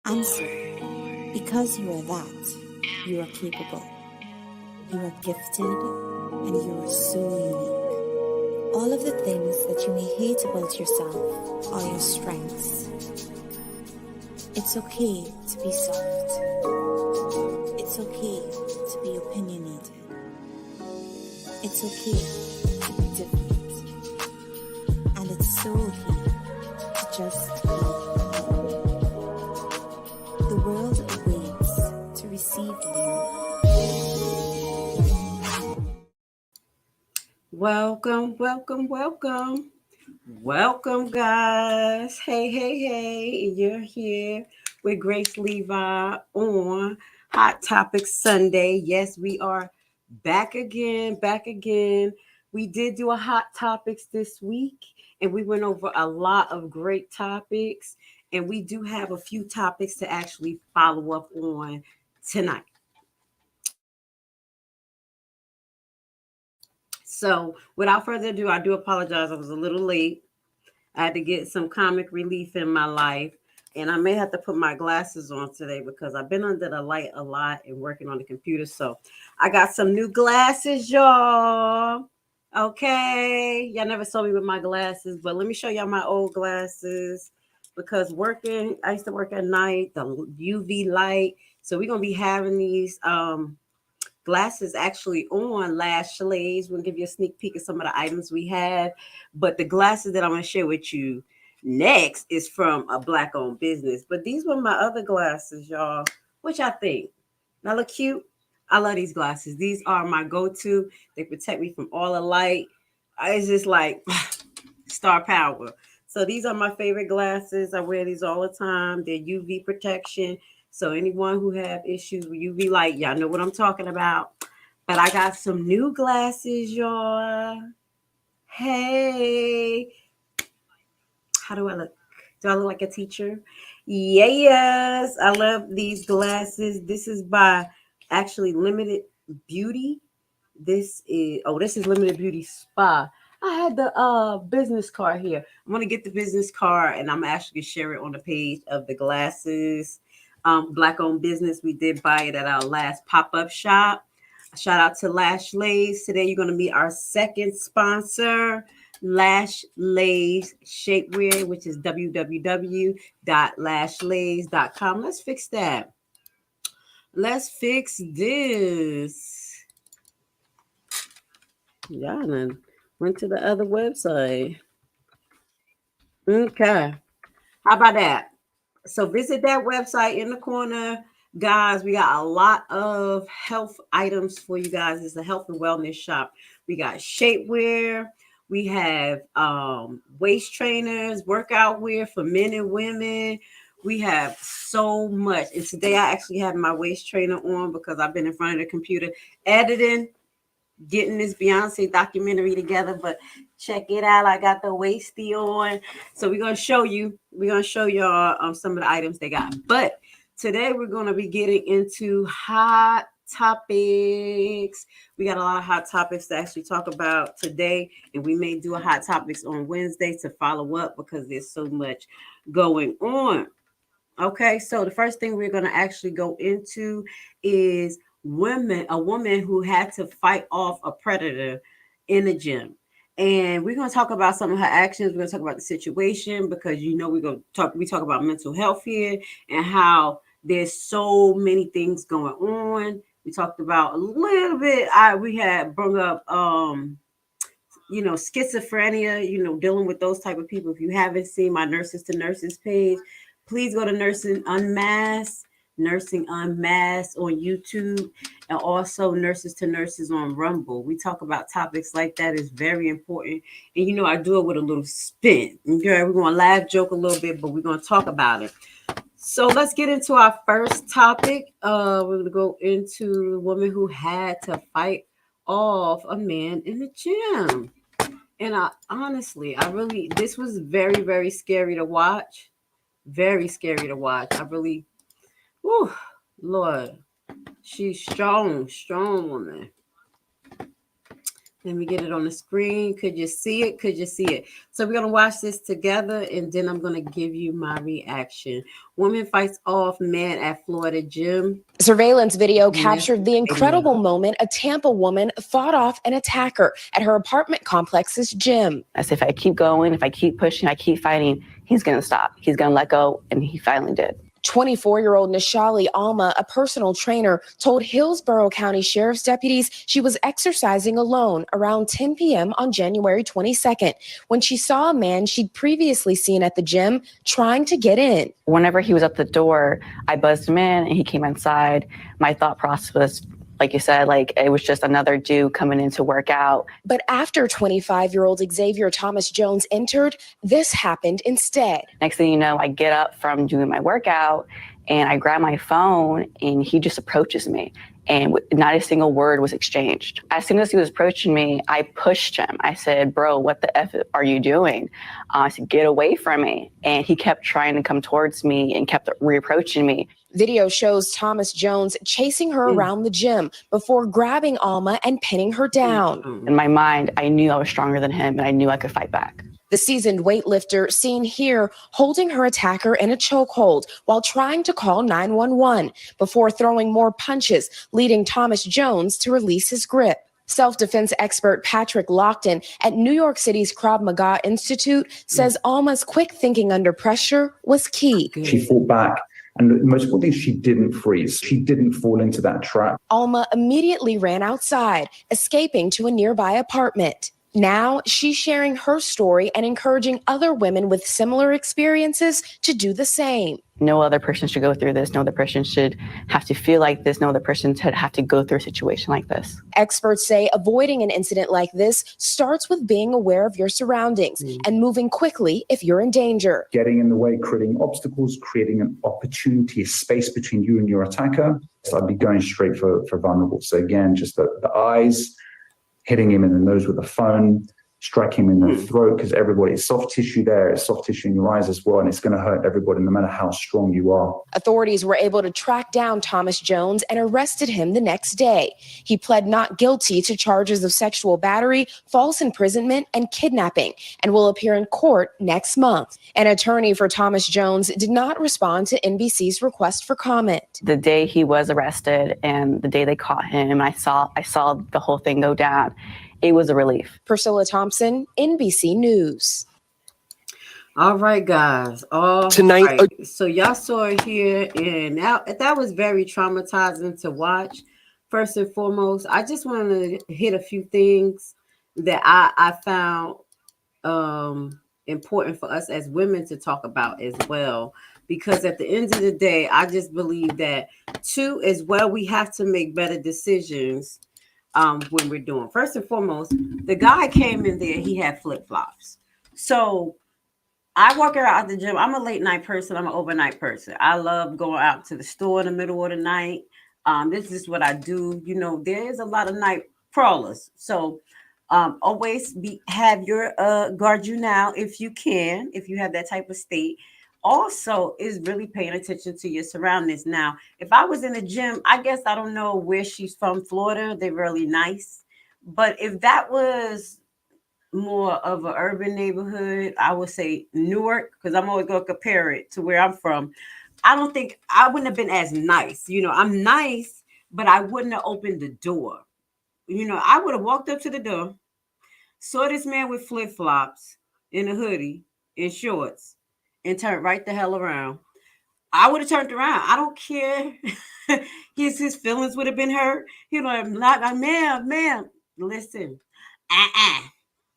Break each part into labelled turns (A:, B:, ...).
A: Answer. Because you are that, you are capable. You are gifted and you are so unique. All of the things that you may hate about yourself are your strengths. It's okay to be soft. It's okay to be opinionated. It's okay to be different. And it's so okay to just be. The world awaits to receive you.
B: Welcome, welcome, welcome. Welcome, guys. Hey. You're here with Grace Levi on Hot Topic Sunday. Yes, we are back again. We did do a Hot Topics this week, and we went over a lot of great topics. And we do have a few topics to actually follow up on tonight. So, without further ado, I do apologize. I was a little late. I had to get some comic relief in my life. And I may have to put my glasses on today because I've been under the light a lot and working on the computer. So I got some new glasses, y'all. Okay. Y'all never saw me with my glasses, but let me show y'all my old glasses because I used to work at night, the UV light. So we're going to be having these glasses actually on Lashley's. We'll give you a sneak peek of some of the items we have. But the glasses that I'm going to share with you next is from a black owned business. But these were my other glasses, y'all. Which I think. Now look cute. I love these glasses. These are my go-to. They protect me from all the light. It's just like star power. So these are my favorite glasses. I wear these all the time. They're UV protection. So anyone who have issues with UV light, y'all know what I'm talking about. But I got some new glasses, y'all. Hey, how do I look? Do I look like a teacher? Yes, I love these glasses. This is by actually Limited Beauty. This is Limited Beauty Spa. I had the business card here. I'm gonna get the business card and I'm actually gonna share it on the page of the glasses. Black owned business. We did buy it at our last pop-up shop. Shout out to Lash Lays. Today you're gonna be our second sponsor. Lash Lays Shapewear, which is www.lashlays.com. Let's fix that. Let's fix this. Y'all done went to the other website. Okay. How about that? So visit that website in the corner. Guys, we got a lot of health items for you guys. It's a health and wellness shop. We got shapewear. We have waist trainers, workout wear for men and women. We have so much. And today I actually have my waist trainer on because I've been in front of the computer editing, getting this Beyonce documentary together. But check it out. I got the waisty on. So we're gonna show y'all some of the items they got. But today we're gonna be getting into hot topics. We got a lot of hot topics to actually talk about today, and we may do a hot topics on Wednesday to follow up because there's so much going on. Okay, so the first thing we're going to actually go into is a woman who had to fight off a predator in the gym. And we're going to talk about some of her actions. We're going to talk about the situation because we talk about mental health here and how there's so many things going on. We talked about a little bit. We had brought up schizophrenia, dealing with those type of people. If you haven't seen my Nurses to Nurses page, please go to Nursing Unmasked on YouTube, and also Nurses to Nurses on Rumble. We talk about topics like that. It's very important. And I do it with a little spin. Okay, we're going to laugh, joke a little bit, but we're going to talk about it. So let's get into our first topic. We're going to go into the woman who had to fight off a man in the gym. And this was very, very scary to watch. Very scary to watch. Whew, Lord, she's strong woman. Let me get it on the screen. Could you see it? Could you see it? So we're going to watch this together, and then I'm going to give you my reaction. Woman fights off man at Florida gym.
C: Surveillance video captured the incredible moment a Tampa woman fought off an attacker at her apartment complex's gym.
D: As if I keep going, if I keep pushing, I keep fighting, he's going to stop. He's going to let go, and he finally did.
C: 24-year-old Nishali Alma, a personal trainer, told Hillsborough County Sheriff's deputies she was exercising alone around 10 p.m. on January 22nd when she saw a man she'd previously seen at the gym trying to get in.
D: Whenever he was at the door, I buzzed him in and he came inside. My thought process was, like you said, like it was just another dude coming in to work out.
C: But after 25-year-old Xavier Thomas Jones entered, this happened instead.
D: Next thing you know, I get up from doing my workout and I grab my phone and he just approaches me. And not a single word was exchanged. As soon as he was approaching me, I pushed him. I said, bro, what the F are you doing? I said, get away from me. And he kept trying to come towards me and kept reapproaching me.
C: Video shows Thomas Jones chasing her around the gym before grabbing Alma and pinning her down.
D: In my mind, I knew I was stronger than him and I knew I could fight back.
C: The seasoned weightlifter seen here holding her attacker in a chokehold while trying to call 911 before throwing more punches, leading Thomas Jones to release his grip. Self-defense expert Patrick Lockton at New York City's Krav Maga Institute says Alma's quick thinking under pressure was key.
E: She fought back. And the most important thing, she didn't freeze. She didn't fall into that trap.
C: Alma immediately ran outside, escaping to a nearby apartment. Now she's sharing her story and encouraging other women with similar experiences to do the same.
D: No other person should go through this. No other person should have to feel like this. No other person should have to go through a situation like this.
C: Experts say avoiding an incident like this starts with being aware of your surroundings and moving quickly if you're in danger.
E: Getting in the way, creating obstacles, creating an opportunity, a space between you and your attacker. So I'd be going straight for vulnerable. So again, just the eyes, hitting him in the nose with a phone, strike him in the throat, because everybody's soft tissue there, it's soft tissue in your eyes as well, and it's going to hurt everybody no matter how strong you are.
C: Authorities were able to track down Thomas Jones and arrested him the next day. He pled not guilty to charges of sexual battery, false imprisonment, and kidnapping, and will appear in court next month. An attorney for Thomas Jones did not respond to NBC's request for comment.
D: The day he was arrested and the day they caught him, I saw the whole thing go down. It was a relief.
C: Priscilla Thompson, NBC News.
B: All right, guys.
F: Tonight.
B: Right. So y'all saw it here, and that was very traumatizing to watch. First and foremost, I just wanted to hit a few things that I found important for us as women to talk about as well. Because at the end of the day, I just believe that too, as well, we have to make better decisions when we're doing. First and foremost, the guy came in there, he had flip-flops. So I work out at the gym. I'm a late night person. I'm an overnight person. I love going out to the store in the middle of the night. This is what I do. You know, there is a lot of night crawlers. So always have your guard you now if you can, if you have that type of state. Also is really paying attention to your surroundings. Now, if I was in a gym, I guess I don't know where she's from, Florida. They're really nice. But if that was more of an urban neighborhood, I would say Newark, because I'm always going to compare it to where I'm from. I don't think I wouldn't have been as nice. You know, I'm nice, but I wouldn't have opened the door. You know, I would have walked up to the door, saw this man with flip-flops in a hoodie and shorts, and turned right the hell around. I would have turned around. I don't care. His feelings would have been hurt. You know, not ma'am, listen.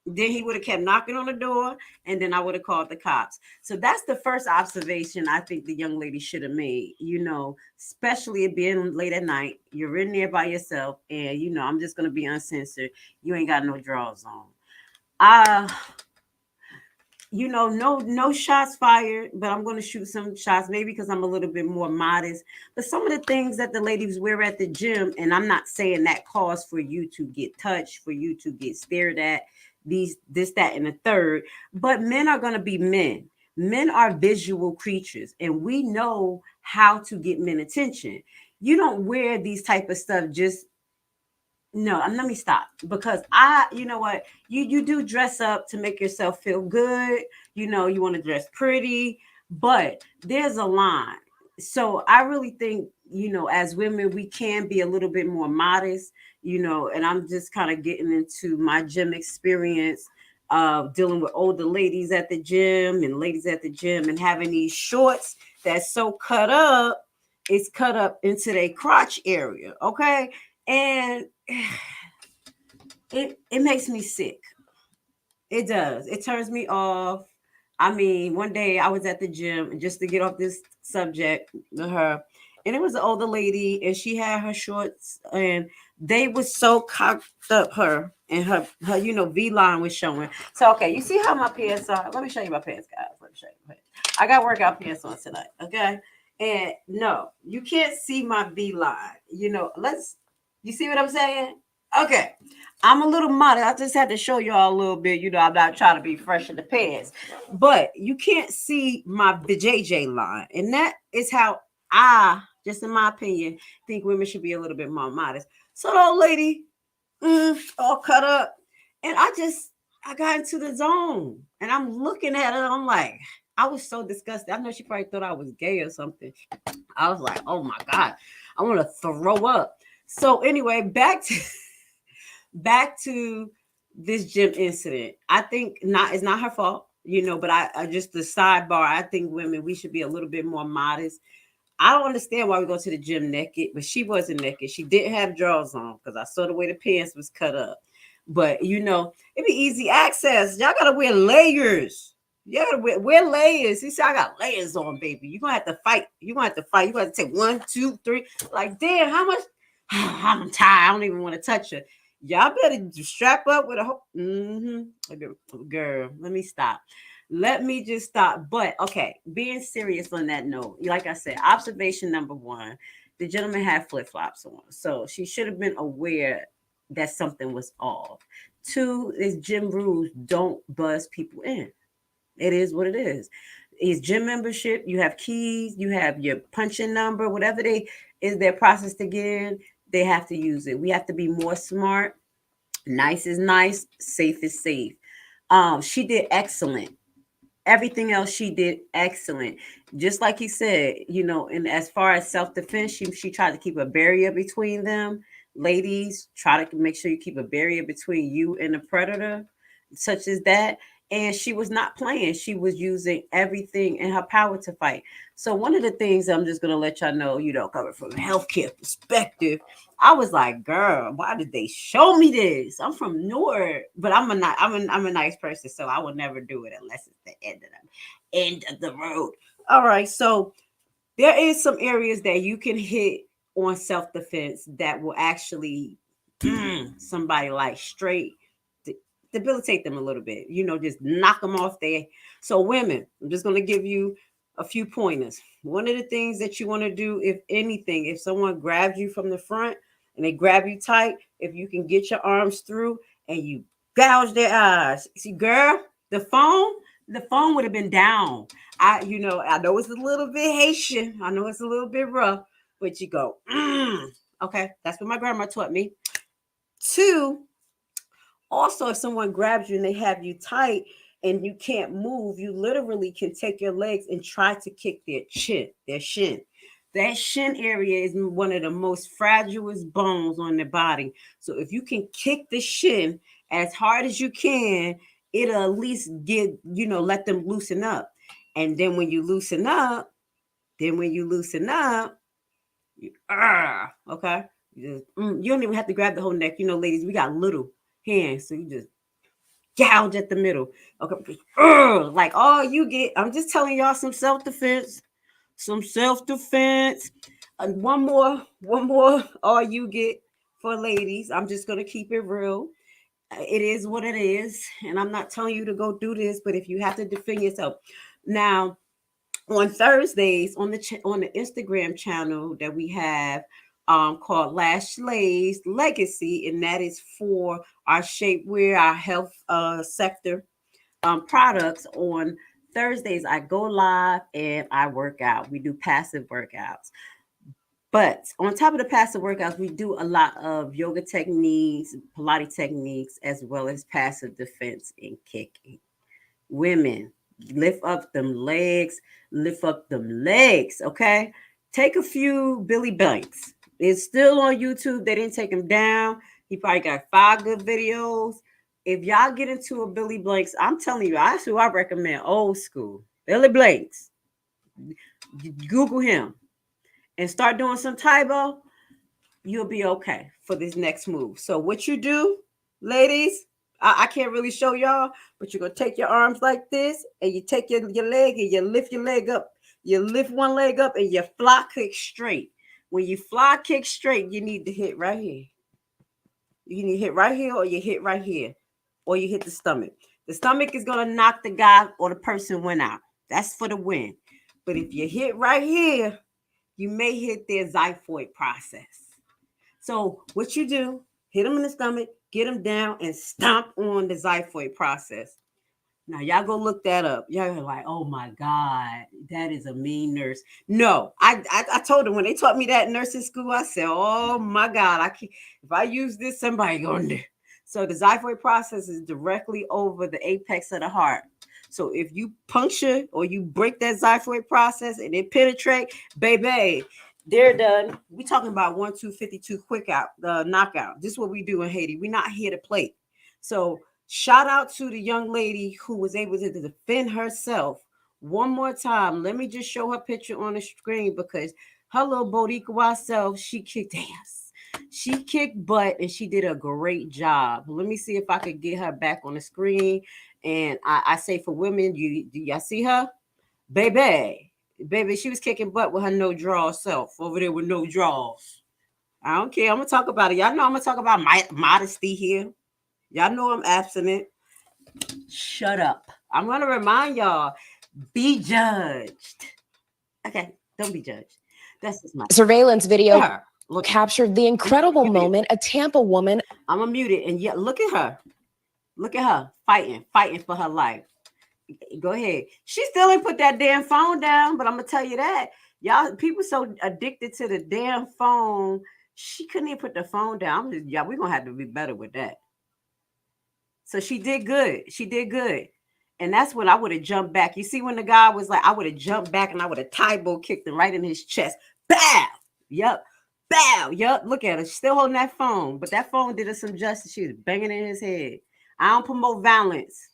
B: Then he would have kept knocking on the door, and then I would have called the cops. So that's the first observation I think the young lady should have made, you know, especially it being late at night. You're in there by yourself, and, you know, I'm just going to be uncensored. You ain't got no drawers on. You know, no shots fired, but I'm going to shoot some shots, maybe because I'm a little bit more modest. But some of the things that the ladies wear at the gym, and I'm not saying that cause for you to get touched, for you to get stared at, this, that, and the third. But men are going to be men. Men are visual creatures, and we know how to get men attention. You don't wear these type of stuff just No, let me stop because you know what, you do dress up to make yourself feel good. You know, you want to dress pretty, but there's a line. So I really think, you know, as women, we can be a little bit more modest, you know, and I'm just kind of getting into my gym experience of dealing with older ladies at the gym and ladies at the gym and having these shorts that's so cut up, it's cut up into their crotch area. Okay. And it makes me sick. It does. It turns me off. I mean, one day I was at the gym just to get off this subject with her, and it was an older lady, and she had her shorts, and they was so cocked up her and her you know V line was showing. So okay, you see how my pants are? Let me show you my pants, guys. Let me show you my pants. I got workout pants on tonight. Okay, and no, you can't see my V line. You know, you see what I'm saying? Okay. I'm a little modest. I just had to show y'all a little bit. You know, I'm not trying to be fresh in the pants, but you can't see the JJ line, and that is how just in my opinion, think women should be a little bit more modest. So the old lady, all cut up, and I got into the zone, and I'm looking at her. I'm like, I was so disgusted. I know she probably thought I was gay or something. I was like, oh my god, I want to throw up. So anyway, back to this gym incident. I think it's not her fault, you know, but I just the sidebar, I think women, we should be a little bit more modest. I don't understand why we go to the gym naked, but she wasn't naked. She didn't have drawers on because I saw the way the pants was cut up. But you know, it'd be easy access. Y'all gotta wear layers. You gotta wear layers. You see, I got layers on, baby. You're gonna have to fight. You're gonna have to fight. You're gonna have to take 1, 2, 3. Like, damn, how much? I'm tired. I don't even want to touch her. Y'all better strap up with a whole. Girl, let me stop. Let me just stop. But okay, being serious on that note, like I said, observation number one, the gentleman had flip flops on. So she should have been aware that something was off. Two is gym rules don't buzz people in. It is what it is. It's gym membership. You have keys. You have your punching number. Whatever is their process to get in, they have to use it. We have to be more smart. Nice is nice. Safe is safe. She did excellent. Everything else she did excellent. Just like he said, you know, and as far as self-defense, she tried to keep a barrier between them. Ladies, try to make sure you keep a barrier between you and the predator, such as that. And she was not playing. She was using everything in her power to fight. So one of the things I'm just gonna let y'all know, you know, coming from a healthcare perspective, I was like, girl, why did they show me this? I'm from Newark, but I'm a nice person, so I will never do it unless it's the end of the road. All right, so there is some areas that you can hit on self-defense that will actually somebody like straight debilitate them a little bit, you know, just knock them off there. So women, I'm just going to give you a few pointers. One of the things that you want to do, if anything, if someone grabs you from the front and they grab you tight, if you can get your arms through and you gouge their eyes. See, girl, the phone would have been down. I know it's a little bit Haitian. I know it's a little bit rough, but you go, okay, that's what my grandma taught me. Two, also, if someone grabs you and they have you tight and you can't move, you literally can take your legs and try to kick their shin. That shin area is one of the most fragilest bones on the body. So if you can kick the shin as hard as you can, it'll at least let them loosen up. And then when you loosen up, okay, you don't even have to grab the whole neck. You know, ladies, we got little hands, so you just gouge at the middle. Okay, like all you get. I'm just telling y'all some self-defense. And one more. All you get for ladies. I'm just gonna keep it real. It is what it is, and I'm not telling you to go do this, but if you have to defend yourself, now on Thursdays on the Instagram channel that we have called Lashley's Legacy, and that is for our shapewear, our health sector products. On Thursdays, I go live and I work out. We do passive workouts. But on top of the passive workouts, we do a lot of yoga techniques, Pilates techniques, as well as passive defense and kicking. Women, lift up them legs, okay? Take a few Billy Blanks. It's still on YouTube. They didn't take him down. He probably got 5 good videos. If y'all get into a Billy Blanks, I'm telling you, that's who I recommend, old school. Billy Blanks. Google him and start doing some Taibo, you'll be okay for this next move. So what you do, ladies, I can't really show y'all, but you're going to take your arms like this, and you take your leg, and you lift your leg up. You lift one leg up, and you fly kick straight. When you fly kick straight, you need to hit right here. You need to hit right here, or you hit right here, or you hit the stomach. The stomach is going to knock the guy or the person win out. That's for the win. But if you hit right here, you may hit their xiphoid process. So what you do, hit them in the stomach, get them down, and stomp on the xiphoid process. Now, y'all go look that up. Y'all are like, oh, my God, that is a mean nurse. No, I told them when they taught me that in nursing school, I said, oh, my God, I can't. If I use this, somebody going to. So the xiphoid process is directly over the apex of the heart. So if you puncture or you break that xiphoid process and it penetrate, baby, they're done. We talking about 1-2-52 quick out, knockout. This is what we do in Haiti. We're not here to play. So shout out to the young lady who was able to defend herself. One more time, let me just show her picture on the screen because her little Boricua self, she kicked ass. She kicked butt and she did a great job. Let me see if I could get her back on the screen. And I say for women, do y'all see her? Baby, she was kicking butt with her no draw self over there with no draws. I don't care. I'm going to talk about it. Y'all know I'm going to talk about my modesty here. Y'all know I'm abstinent. Shut up. I'm going to remind y'all, be judged. Okay, don't be judged. That's just my
C: surveillance video.
B: Her. Look,
C: captured the incredible moment a Tampa woman.
B: I'm gonna mute it, and yeah, look at her. Look at her fighting for her life. Go ahead. She still ain't put that damn phone down, but I'm gonna tell you that y'all people so addicted to the damn phone, she couldn't even put the phone down. We're gonna have to be better with that. So she did good. She did good. And that's when I would have jumped back. You see, when the guy was like, I would have jumped back and I would have Taibo kicked him right in his chest. Bow. Yep. Bow. Yep. Look at her. She's still holding that phone. But that phone did her some justice. She was banging in his head. I don't promote violence,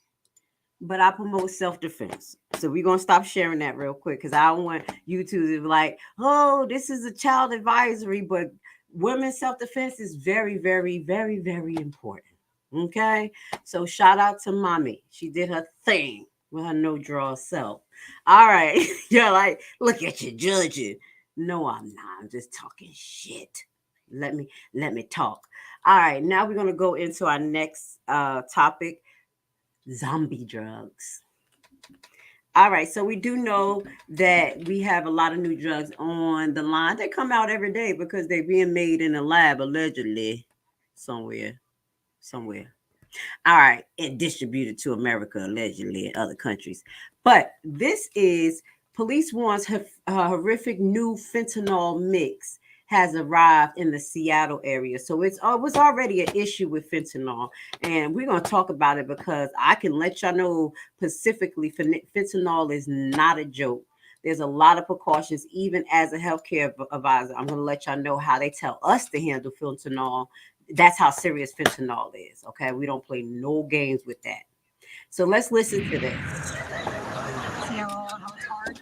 B: but I promote self-defense. So we're going to stop sharing that real quick because I don't want you to be like, oh, this is a child advisory. But women's self-defense is very, very, very, very important. Okay, so shout out to mommy. She did her thing with her no draw self. All right, you're like, look at you judging. No, I'm not. I'm just talking shit. Let me talk. All right, now we're gonna go into our next topic: zombie drugs. All right, so we do know that we have a lot of new drugs on the line. They come out every day because they're being made in a lab allegedly somewhere. All right, and distributed to America allegedly in other countries. But this is police warns horrific new fentanyl mix has arrived in the Seattle area. So it was already an issue with fentanyl. And we're going to talk about it because I can let y'all know specifically fentanyl is not a joke. There's a lot of precautions, even as a healthcare advisor. I'm going to let y'all know how they tell us to handle fentanyl. That's how serious fentanyl is. Okay, we don't play no games with that. So let's listen to this.
F: See how it's hard?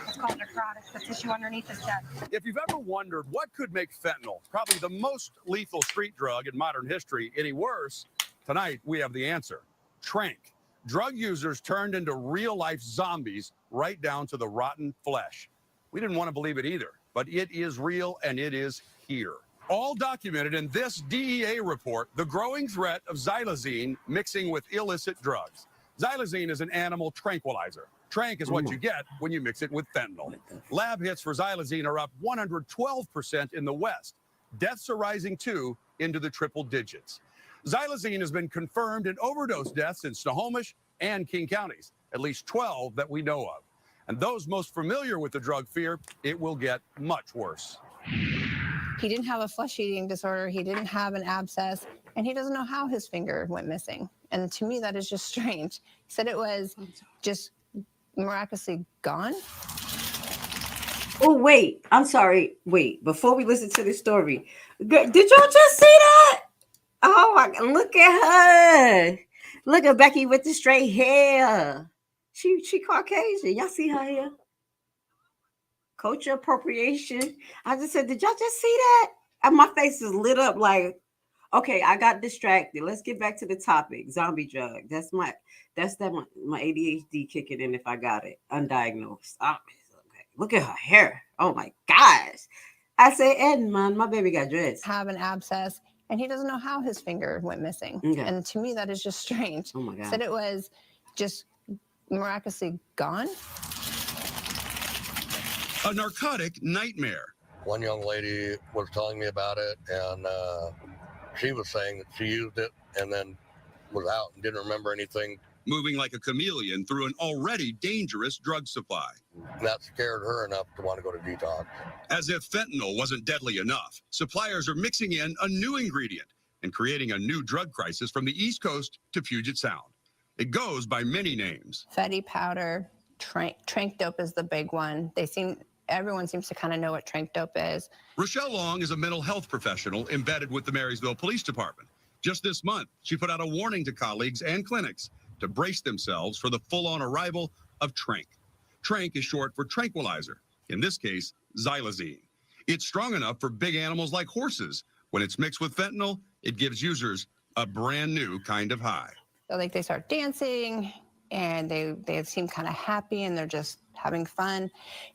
F: It's called necrotic. The tissue underneath is dead.
G: If you've ever wondered what could make fentanyl, probably the most lethal street drug in modern history, any worse, tonight we have the answer. Trank. Drug users turned into real-life zombies right down to the rotten flesh. We didn't want to believe it either, but it is real and it is here. All documented in this DEA report, the growing threat of xylazine mixing with illicit drugs. Xylazine is an animal tranquilizer. Trank is what you get when you mix it with fentanyl. Lab hits for xylazine are up 112% in the West. Deaths are rising, too, into the triple digits. Xylazine has been confirmed in overdose deaths in Snohomish and King counties, at least 12 that we know of. And those most familiar with the drug fear, it will get much worse.
F: He didn't have a flesh eating disorder. He didn't have an abscess, and he doesn't know how his finger went missing. And to me, that is just strange. He said it was just miraculously gone.
B: Oh, wait. I'm sorry. Wait, before we listen to the story, did y'all just see that? Oh, my, look at her. Look at Becky with the straight hair. She Caucasian. Y'all see her hair? Culture appropriation. I just said, did y'all just see that? And my face is lit up like, okay, I got distracted. Let's get back to the topic. Zombie drug. That's my ADHD kicking in if I got it undiagnosed. Oh, okay. Look at her hair. Oh my gosh. I say, Edmund, my baby got dreads.
F: Have an abscess, and he doesn't know how his finger went missing.
B: Okay.
F: And to me, that is just strange.
B: Oh my God.
F: He said it was just miraculously gone.
G: A narcotic nightmare.
H: One young lady was telling me about it, and she was saying that she used it and then was out and didn't remember anything.
G: Moving like a chameleon through an already dangerous drug supply.
H: And that scared her enough to want to go to detox.
G: As if fentanyl wasn't deadly enough, suppliers are mixing in a new ingredient and creating a new drug crisis from the East Coast to Puget Sound. It goes by many names.
F: Fetty powder, trank dope is the big one. Everyone seems to kind of know what trank dope is.
G: Rochelle Long is a mental health professional embedded with the Marysville Police Department. Just this month, she put out a warning to colleagues and clinics to brace themselves for the full-on arrival of trank. Trank is short for tranquilizer, in this case, xylazine. It's strong enough for big animals like horses. When it's mixed with fentanyl, it gives users a brand new kind of high.
F: So like they start dancing and they seem kind of happy and they're just having fun,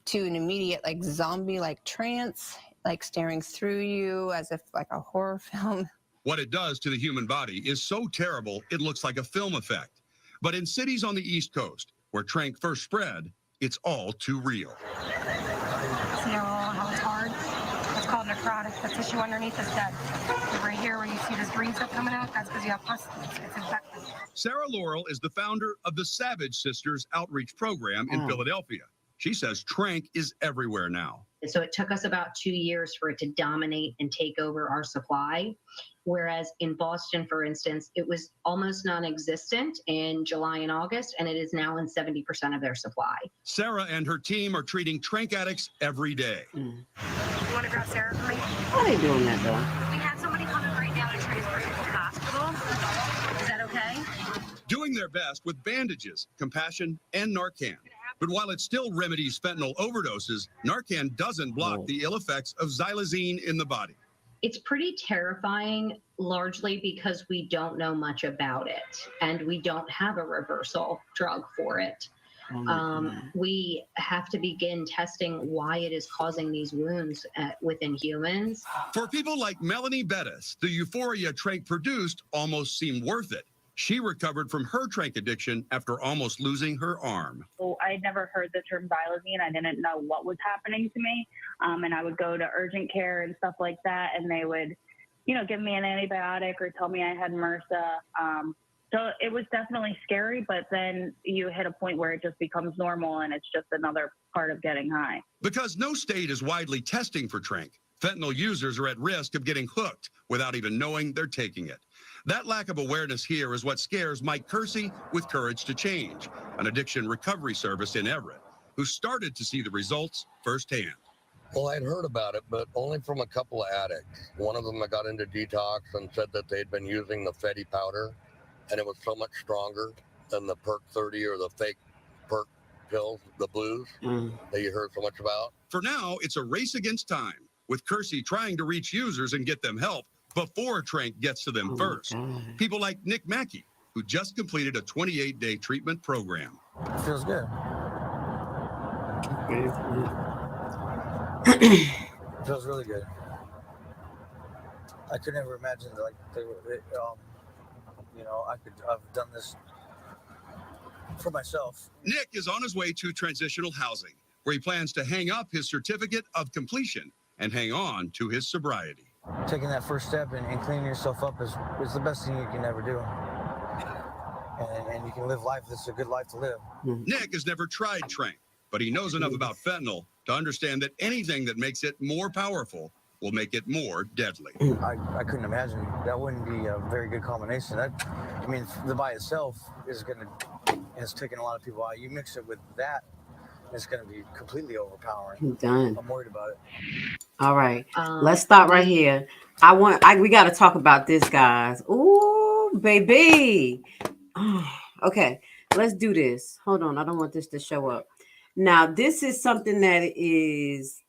F: to an immediate like zombie like trance, like staring through you as if like a horror film.
G: What it does to the human body is so terrible it looks like a film effect. But in cities on the East Coast, where trank first spread, it's all too real.
F: See how it's hard? It's called necrotic. The tissue underneath is dead. Right here where you see this green stuff coming out, that's because you have pus. It's infected.
G: Sarah Laurel is the founder of the Savage Sisters Outreach Program in Philadelphia. She says trank is everywhere now.
I: So it took us about 2 years for it to dominate and take over our supply. Whereas in Boston, for instance, it was almost non-existent in July and August, and it is now in 70% of their supply.
G: Sarah and her team are treating trank addicts every day.
F: You want to grab Sarah for me?
B: How are they doing that though?
F: We have somebody coming right now to transfer you to the hospital. Is that okay?
G: Doing their best with bandages, compassion, and Narcan. But while it still remedies fentanyl overdoses, Narcan doesn't block the ill effects of xylazine in the body.
I: It's pretty terrifying, largely because we don't know much about it, and we don't have a reversal drug for it. We have to begin testing why it is causing these wounds within humans.
G: For people like Melanie Bettis, the euphoria trank produced almost seemed worth it. She recovered from her trank addiction after almost losing her arm.
J: So I had never heard the term xylazine. I didn't know what was happening to me. And I would go to urgent care and stuff like that, and they would, give me an antibiotic or tell me I had MRSA. So it was definitely scary, but then you hit a point where it just becomes normal and it's just another part of getting high.
G: Because no state is widely testing for trank, fentanyl users are at risk of getting hooked without even knowing they're taking it. That lack of awareness here is what scares Mike Kersey with Courage to Change, an addiction recovery service in Everett, who started to see the results firsthand.
H: Well, I'd heard about it, but only from a couple of addicts. One of them that got into detox and said that they'd been using the Fetty powder, and it was so much stronger than the Perk 30 or the fake Perk pills, the blues, that you heard so much about.
G: For now, it's a race against time, with Kersey trying to reach users and get them help before trank gets to them first. People like Nick Mackey, who just completed a 28-day treatment program.
K: It feels good. It feels really good. I could never imagine I've done this for myself.
G: Nick is on his way to transitional housing, where he plans to hang up his certificate of completion and hang on to his sobriety.
K: Taking that first step and cleaning yourself up is the best thing you can ever do. And you can live life that's a good life to live.
G: Nick has never tried trank, but he knows enough about fentanyl to understand that anything that makes it more powerful will make it more deadly.
K: I couldn't imagine. That wouldn't be a very good combination. I mean, the by itself has taken a lot of people out. You mix it with that, it's going to be completely overpowering.
B: I'm done.
K: I'm worried about it.
B: All right, let's stop right here. We got to talk about this, guys. Ooh, baby. Okay, let's do this. Hold on, I don't want this to show up. Now, this is something that is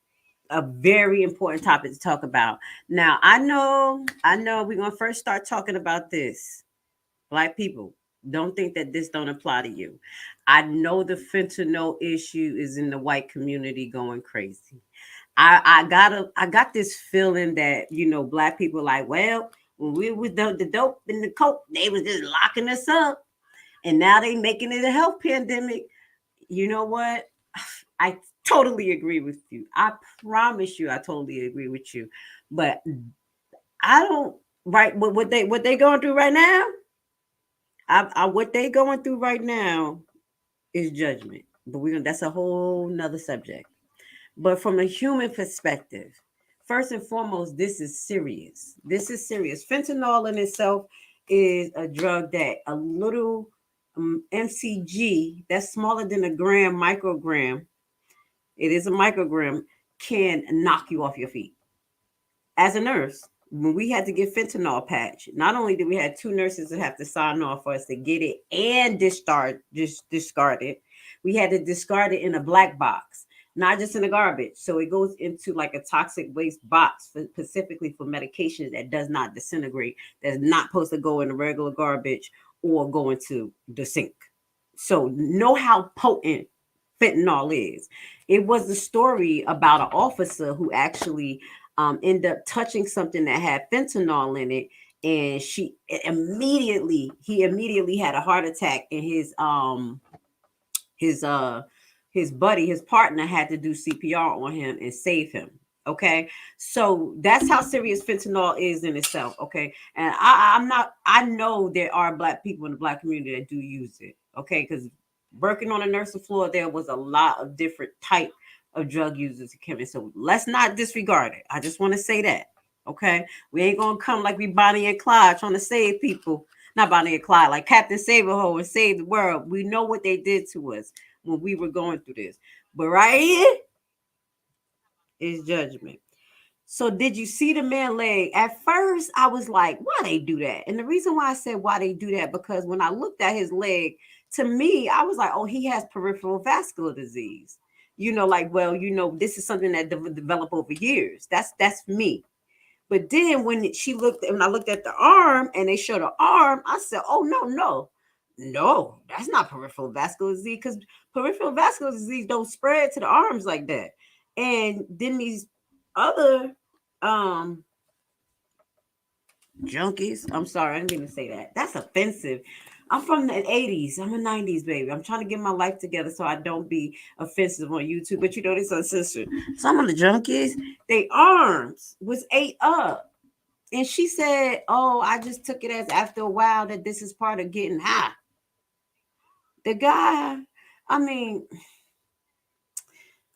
B: a very important topic to talk about. Now, I know we're going to first start talking about this. Black people, don't think that this don't apply to you. I know the fentanyl issue is in the white community going crazy. I got this feeling that black people like, well, when we was the dope and the coke, they was just locking us up, and now they making it a health pandemic. You know what? I totally agree with you. I promise you, I totally agree with you. But I don't what they going through right now. What they going through right now is judgment. But that's a whole nother subject. But from a human perspective, first and foremost, this is serious. This is serious. Fentanyl in itself is a drug that a little mcg, that's smaller than a gram, microgram. It is a microgram, can knock you off your feet. As a nurse, when we had to get fentanyl patch, not only did we have 2 nurses that have to sign off for us to get it and discard it, we had to discard it in a black box, not just in the garbage. So it goes into like a toxic waste box specifically for medication that does not disintegrate, that's not supposed to go in the regular garbage or go into the sink. So know how potent fentanyl is. It was the story about an officer who actually ended up touching something that had fentanyl in it, and he immediately had a heart attack, and his buddy, his partner, had to do CPR on him and save him. Okay, so that's how serious fentanyl is in itself. Okay, and I know there are black people in the black community that do use it. Okay, because working on a nursing floor, there was a lot of different type of drug users who came in. So let's not disregard it. I just want to say that. Okay, we ain't gonna come like we Bonnie and Clyde trying to save people. Not Bonnie and Clyde, like Captain Save-A-Ho and save the world. We know what they did to us when we were going through this. But right here is judgment. So did you see the man leg? At first, I was like, why they do that? And the reason why I said why they do that, because when I looked at his leg, to me, I was like, oh, he has peripheral vascular disease. This is something that developed over years. That's me. But then when I looked at the arm and they showed the arm, I said, oh, no, that's not peripheral vascular disease, because peripheral vascular disease don't spread to the arms like that. And then these other junkies, I'm sorry, I didn't even say that. That's offensive. I'm from the 80s. I'm a 90s baby. I'm trying to get my life together so I don't be offensive on YouTube. But this uncensored. Some of the junkies, their arms was ate up. And she said, oh, I just took it as after a while that this is part of getting high. The guy,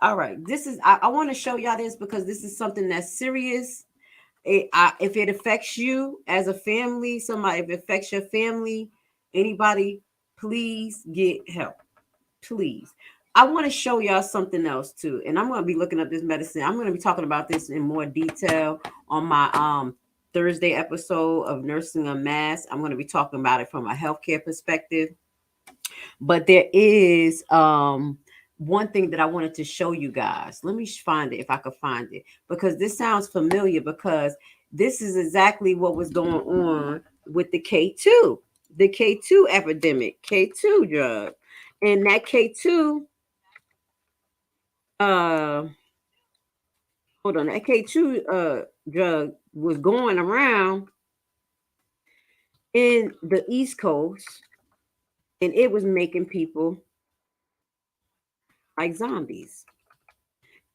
B: all right. I want to show y'all this because this is something that's serious. If it affects you as a family, if it affects your family, anybody, please get help. Please. I want to show y'all something else too. And I'm going to be looking up this medicine. I'm going to be talking about this in more detail on my Thursday episode of Nursing Unmasked. I'm going to be talking about it from a healthcare perspective. But there is one thing that I wanted to show you guys. Let me find it if I could find it, because this sounds familiar, because this is exactly what was going on with the K2 epidemic, K2 drug. And that K2, that K2 drug was going around in the East Coast, and it was making people like zombies.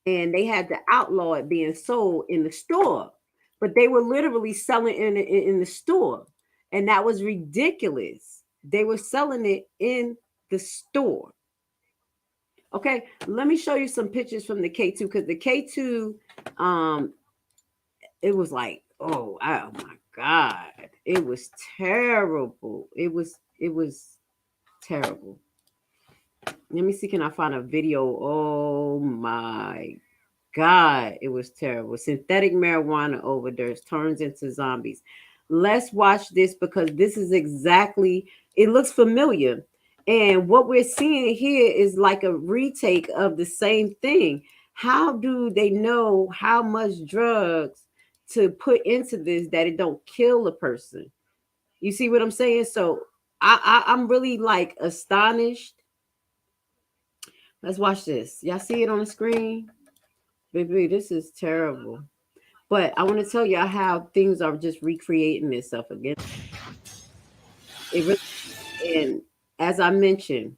B: And they had to outlaw it being sold in the store, but they were literally selling in the store, and that was ridiculous. They were selling it in the store. Okay, let me show you some pictures from the K2 because the K2, it was like, oh my God, it was terrible. It was terrible. Let me see, can I find a video? Oh my God, it was terrible. Synthetic marijuana overdose turns into zombies. Let's watch this because this is exactly, it looks familiar. And what we're seeing here is like a retake of the same thing. How do they know how much drugs to put into this that it don't kill a person? You see what I'm saying? So I'm really like astonished. Let's watch this. Y'all see it on the screen? Baby, this is terrible. But I want to tell you how things are just recreating itself again. And as I mentioned,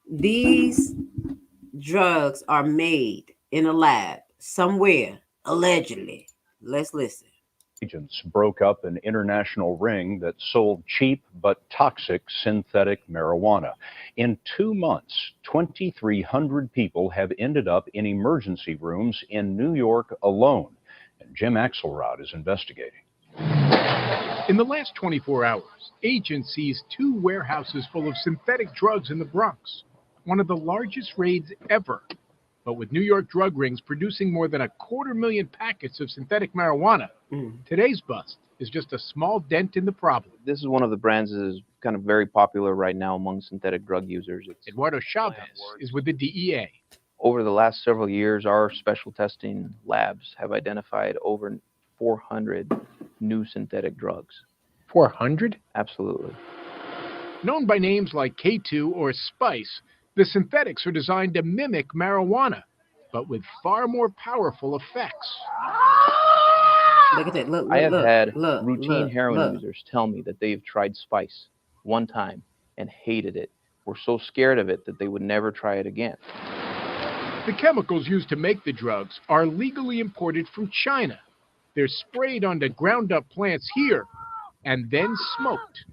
B: these drugs are made in a lab somewhere, allegedly. Let's listen.
L: Agents broke up an international ring that sold cheap but toxic synthetic marijuana. In 2 months, 2,300 people have ended up in emergency rooms in New York alone. And Jim Axelrod is investigating.
M: In the last 24 hours, agents seized 2 warehouses full of synthetic drugs in the Bronx, one of the largest raids ever. But with New York drug rings producing more than 250,000 packets of synthetic marijuana, today's bust is just a small dent in the problem.
N: This is one of the brands that is kind of very popular right now among synthetic drug users.
M: Eduardo Chavez is with the DEA.
N: Over the last several years, our special testing labs have identified over 400 new synthetic drugs.
M: 400?
N: Absolutely.
M: Known by names like K2 or Spice, the synthetics are designed to mimic marijuana, but with far more powerful effects.
B: Look at that. Look,
N: I have had routine heroin users tell me that they've tried Spice one time and hated it, were so scared of it that they would never try it again.
M: The chemicals used to make the drugs are legally imported from China. They're sprayed onto ground-up plants here and then smoked.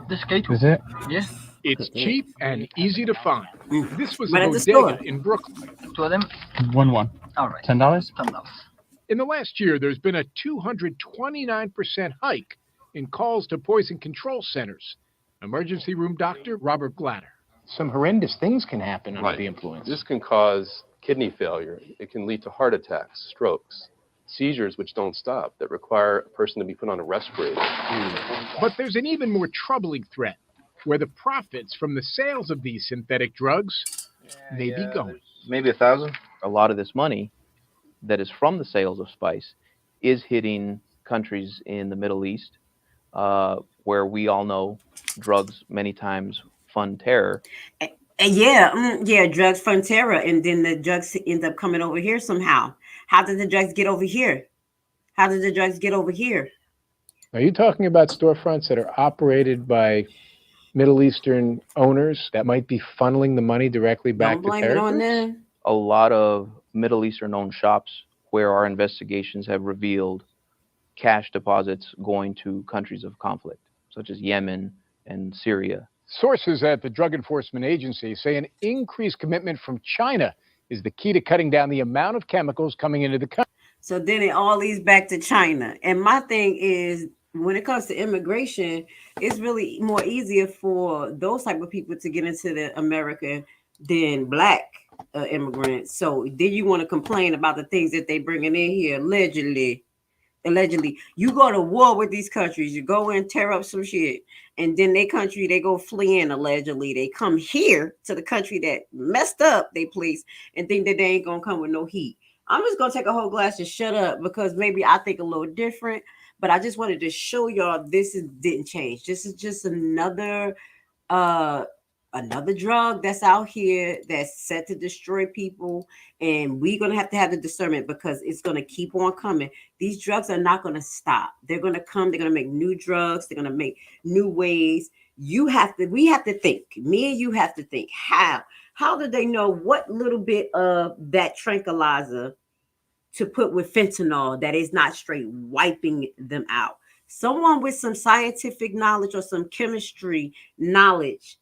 O: This K2.
M: Is it?
O: Yeah.
M: It's cheap and easy to find. This was
O: Right
M: a
O: at the store.
M: bodega in Brooklyn.
O: 2 of them?
K: 1.
O: All right.
K: $10?
O: $10.
M: In the last year, there's been a 229% hike in calls to poison control centers. Emergency room doctor Robert Glatter.
P: Some horrendous things can happen under the influence.
Q: This can cause kidney failure. It can lead to heart attacks, strokes, seizures which don't stop, that require a person to be put on a respirator.
M: But there's an even more troubling threat, where the profits from the sales of these synthetic drugs may be going.
N: Maybe 1,000. A lot of this money that is from the sales of Spice is hitting countries in the Middle East, where we all know drugs many times fund terror.
B: Yeah, drugs fund terror, and then the drugs end up coming over here somehow. How did the drugs get over here? How did the drugs get over here?
P: Are you talking about storefronts that are operated by Middle Eastern owners that might be funneling the money directly back to terrorists?
B: Don't blame it on them.
N: A lot of Middle Eastern-owned shops where our investigations have revealed cash deposits going to countries of conflict, such as Yemen and Syria.
P: Sources at the Drug Enforcement Agency say an increased commitment from China is the key to cutting down the amount of chemicals coming into the country.
B: So then it all leads back to China. And my thing is, when it comes to immigration, it's really more easier for those type of people to get into the America than black immigrants. So then you want to complain about the things that they bringing in here allegedly. You go to war with these countries, you go and tear up some shit, and then they go fleeing allegedly. They come here to the country that messed up they place and think that they ain't gonna come with no heat. I'm just gonna take a whole glass and shut up because maybe I think a little different, but I just wanted to show y'all didn't change. This is just another drug that's out here that's set to destroy people, and we're going to have the discernment because it's going to keep on coming. These drugs are not going to stop. They're going to come. They're going to make new drugs. They're going to make new ways. We have to think. Me and you have to think. How do they know what little bit of that tranquilizer to put with fentanyl that is not straight wiping them out? Someone with some scientific knowledge or some chemistry knowledge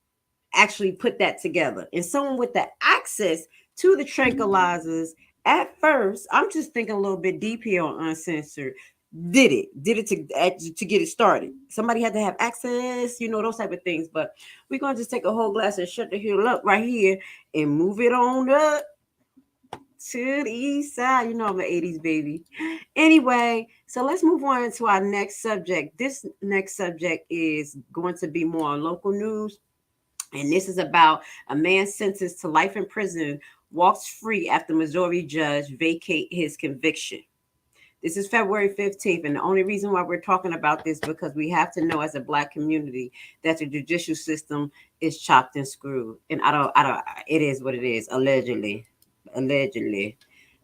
B: actually put that together. And someone with the access to the tranquilizers, at first, I'm just thinking a little bit deep here on Uncensored, did it to get it started. Somebody had to have access, you know, those type of things. But we're going to just take a whole glass and shut the hell up right here and move it on up to the east side. You know I'm an 80s baby. Anyway, so let's move on to our next subject. This next subject is going to be more on local news. And this is about a man sentenced to life in prison walks free after Missouri judge vacate his conviction. This is February 15th, and the only reason why we're talking about this because we have to know as a Black community that the judicial system is chopped and screwed. And I don't. It is what it is. Allegedly,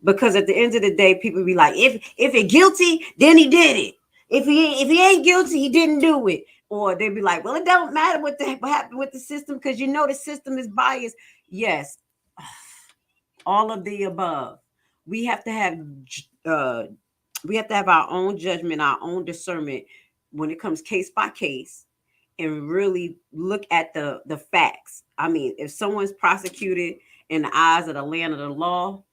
B: because at the end of the day, people be like, if he guilty, then he did it. If he ain't guilty, he didn't do it. Or they'd be like, well, it don't matter what happened with the system because you know the system is biased. Yes, all of the above. We have to have our own judgment, our own discernment when it comes case by case, and really look at the facts. I mean, if someone's prosecuted in the eyes of the land of the law,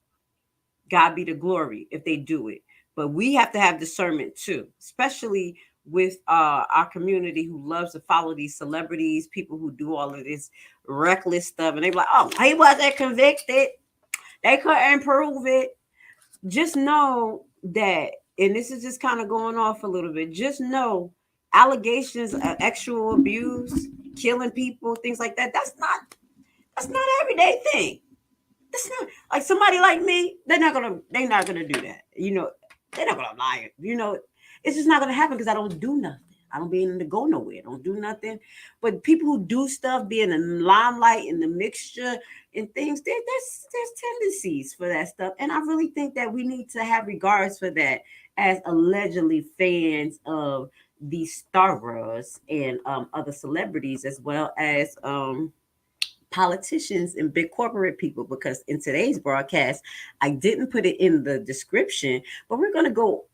B: God be the glory if they do it. But we have to have discernment too, especially with our community who loves to follow these celebrities, people who do all of this reckless stuff, and they're like, oh, he wasn't convicted. They couldn't prove it. Just know that, and this is just kind of going off a little bit, just know allegations of sexual abuse, killing people, things like that, that's not an everyday thing. That's not like somebody like me, they're not gonna do that. You know, they're not gonna lie. You know, it's just not gonna happen because I don't do nothing. I don't be in to go nowhere. I don't do nothing. But people who do stuff, be in the limelight, in the mixture and things, there's tendencies for that stuff. And I really think that we need to have regards for that as allegedly fans of these stars and other celebrities, as well as politicians and big corporate people, because in today's broadcast I didn't put it in the description, but we're going to go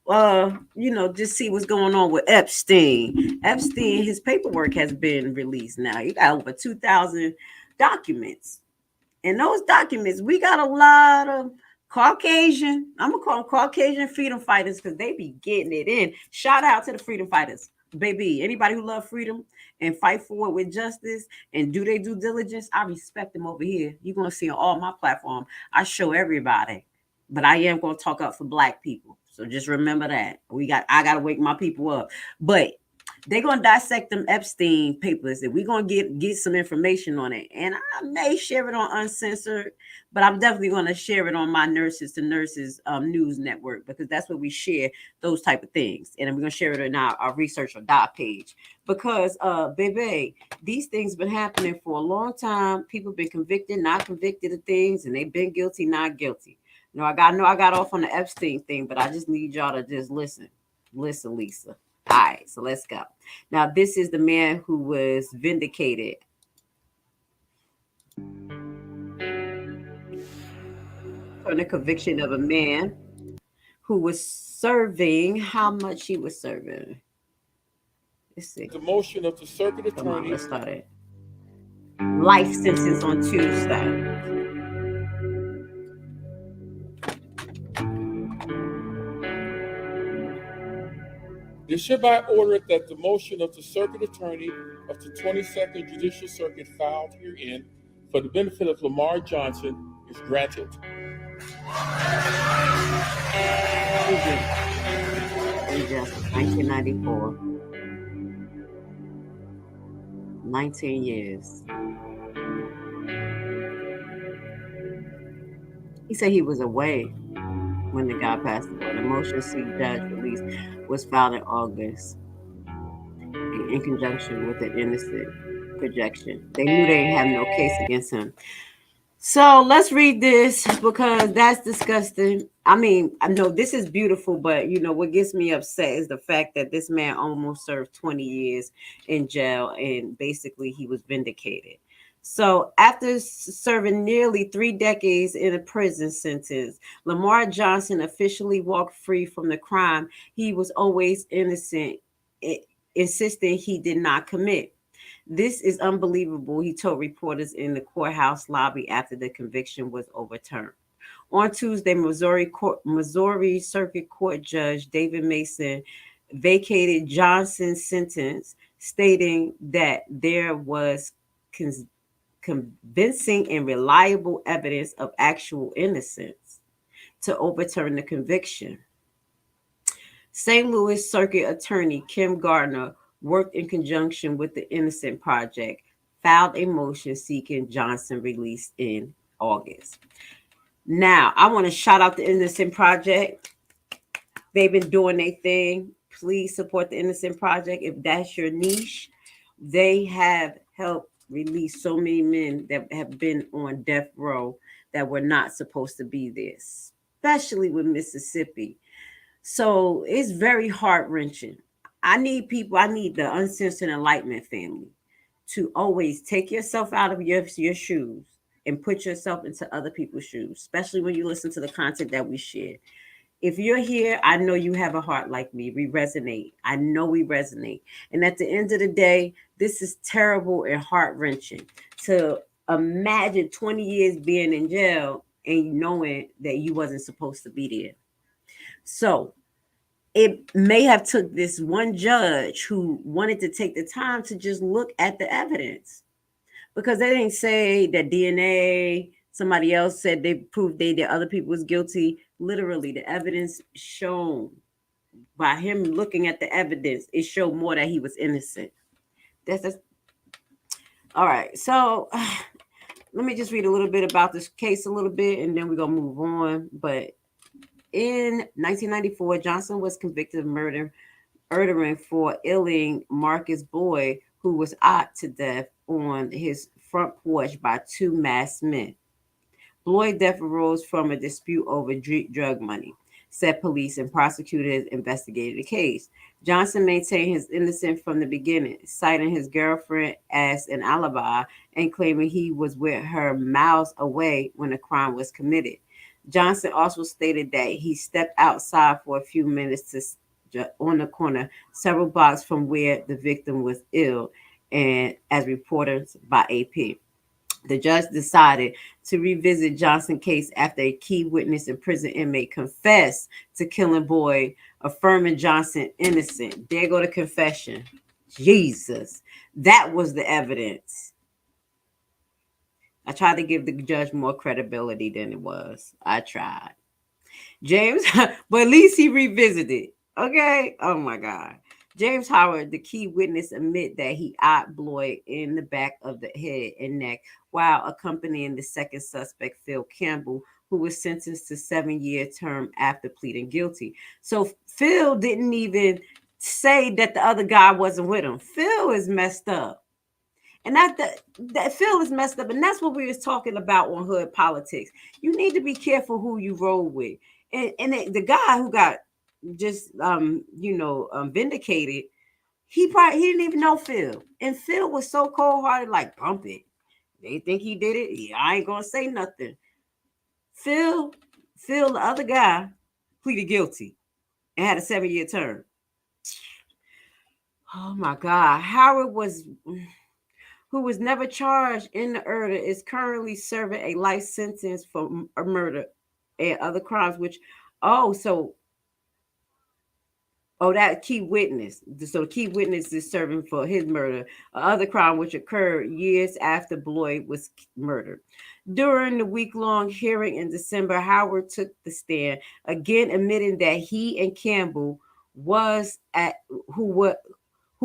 B: just see what's going on with Epstein. His paperwork has been released. Now you got over 2,000 documents, and those documents, we got a lot of Caucasian, I'm gonna call them Caucasian freedom fighters, because they be getting it in. Shout out to the freedom fighters, baby. Anybody who love freedom and fight for it with justice and do their due diligence, I respect them over here. You're gonna see on all my platform, I show everybody, but I am gonna talk up for Black people. So just remember that. I gotta wake my people up. But they're gonna dissect them Epstein papers, and we're gonna get some information on it. And I may share it on Uncensored, but I'm definitely gonna share it on my Nurses to Nurses news network, because that's where we share those type of things. And we're gonna share it in our research or dot page, because baby, these things been happening for a long time. People been convicted, not convicted of things, and they've been guilty, not guilty. I got off on the Epstein thing, but I just need y'all to just listen, Lisa. All right, so let's go. Now, this is the man who was vindicated. On the conviction of a man who was serving, how much he was serving. Let's see.
R: The motion of the circuit attorney.
B: Come on, let's start it. Life sentence on Tuesday.
R: It is hereby ordered that the motion of the circuit attorney of the 22nd Judicial Circuit filed herein for the benefit of Lamar Johnson is granted.
B: Injustice, 1994. 19 years. He said he was away when the guy passed away. The motion to judge release was filed in August in conjunction with an innocent projection. They knew they didn't have no case against him. So let's read this, because that's disgusting. I mean, I know this is beautiful, but what gets me upset is the fact that this man almost served 20 years in jail, and basically he was vindicated. So after serving nearly 3 decades in a prison sentence, Lamar Johnson officially walked free from the crime he was always innocent, insisting he did not commit. This is unbelievable, he told reporters in the courthouse lobby after the conviction was overturned. On Tuesday, Missouri Circuit Court Judge David Mason vacated Johnson's sentence, stating that there was convincing and reliable evidence of actual innocence to overturn the conviction. St. Louis Circuit Attorney Kim Gardner worked in conjunction with the Innocent Project, filed a motion seeking Johnson released in August. Now, I want to shout out the Innocent Project. They've been doing their thing. Please support the Innocent Project if that's your niche. They have helped release so many men that have been on death row that were not supposed to be there, especially with Mississippi. So it's very heart-wrenching. I need the Uncensored Enlightenment family to always take yourself out of your shoes and put yourself into other people's shoes, especially when you listen to the content that we share. If you're here, I know you have a heart like me. We resonate. I know we resonate. And at the end of the day, this is terrible and heart-wrenching to imagine 20 years being in jail and knowing that you wasn't supposed to be there. So it may have took this one judge who wanted to take the time to just look at the evidence, because they didn't say that DNA, somebody else said they proved that other people was guilty. Literally, the evidence shown by him looking at the evidence, it showed more that he was innocent. All right. So let me just read a little bit about this case a little bit, and then we're going to move on. But in 1994, Johnson was convicted of murdering for illing Marcus Boyd, who was shot to death on his front porch by two masked men. Boyd's death arose from a dispute over drug money, said police, and prosecutors investigated the case. Johnson maintained his innocence from the beginning, citing his girlfriend as an alibi and claiming he was with her miles away when the crime was committed. Johnson also stated that he stepped outside for a few minutes on the corner, several blocks from where the victim was ill, and as reported by AP. The judge decided to revisit Johnson's case after a key witness and prison inmate confessed to killing Boyd, affirming Johnson innocent. There go the confession. Jesus. That was the evidence. I tried to give the judge more credibility than it was. I tried. James, but at least he revisited. Okay. Oh my God. James Howard, the key witness, admit that he shot Boyd in the back of the head and neck while accompanying the second suspect, Phil Campbell, who was sentenced to 7-year term after pleading guilty. So Phil didn't even say that the other guy wasn't with him. Phil is messed up. And that Phil is messed up. And that's what we was talking about on Hood Politics. You need to be careful who you roll with. And the guy who got just vindicated, he didn't even know Phil. And Phil was so cold-hearted, like, bump it. They think he did it. Yeah, I ain't gonna say nothing. Phil, the other guy, pleaded guilty and had a 7-year term. Oh my God. Howard who was never charged in the murder, is currently serving a life sentence for a murder and other crimes, that key witness. So the key witness is serving for his murder, other crime which occurred years after Boyd was murdered. During the week-long hearing in December, Howard took the stand, again admitting that he and Campbell who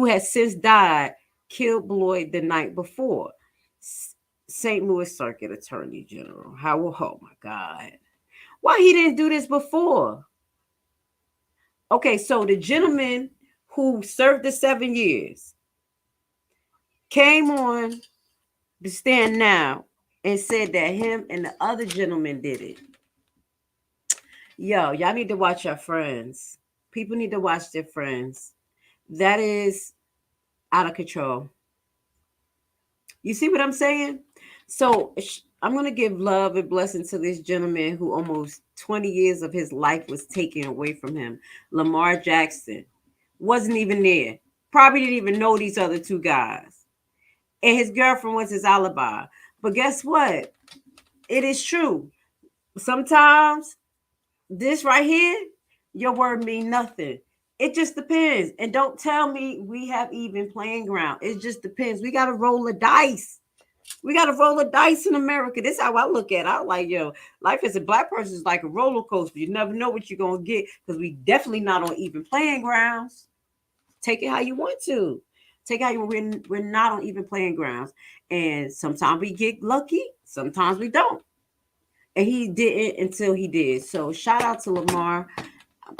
B: had since died, killed Boyd the night before. St. Louis Circuit Attorney General Howard. Oh my God. Why he didn't do this before? Okay, so the gentleman who served the 7 years came on the stand now and said that him and the other gentleman did it. Yo, y'all need to watch your friends. People need to watch their friends. That is out of control. You see what I'm saying? So I'm going to give love and blessing to this gentleman who almost 20 years of his life was taken away from him. Lamar Jackson wasn't even there. Probably didn't even know these other two guys. and his girlfriend was his alibi. But guess what? It is true. Sometimes this right here, your word mean nothing. It just depends. And don't tell me we have even playing ground. It just depends. We got to roll the dice. We got to roll the dice in America. This is how I look at it. I'm like, yo, life as a black person is like a roller coaster. You never know what you're going to get because we definitely not on even playing grounds. Take it how you want to. Take it how you want. We're not on even playing grounds. And sometimes we get lucky. Sometimes we don't. And he didn't until he did. So shout out to Lamar.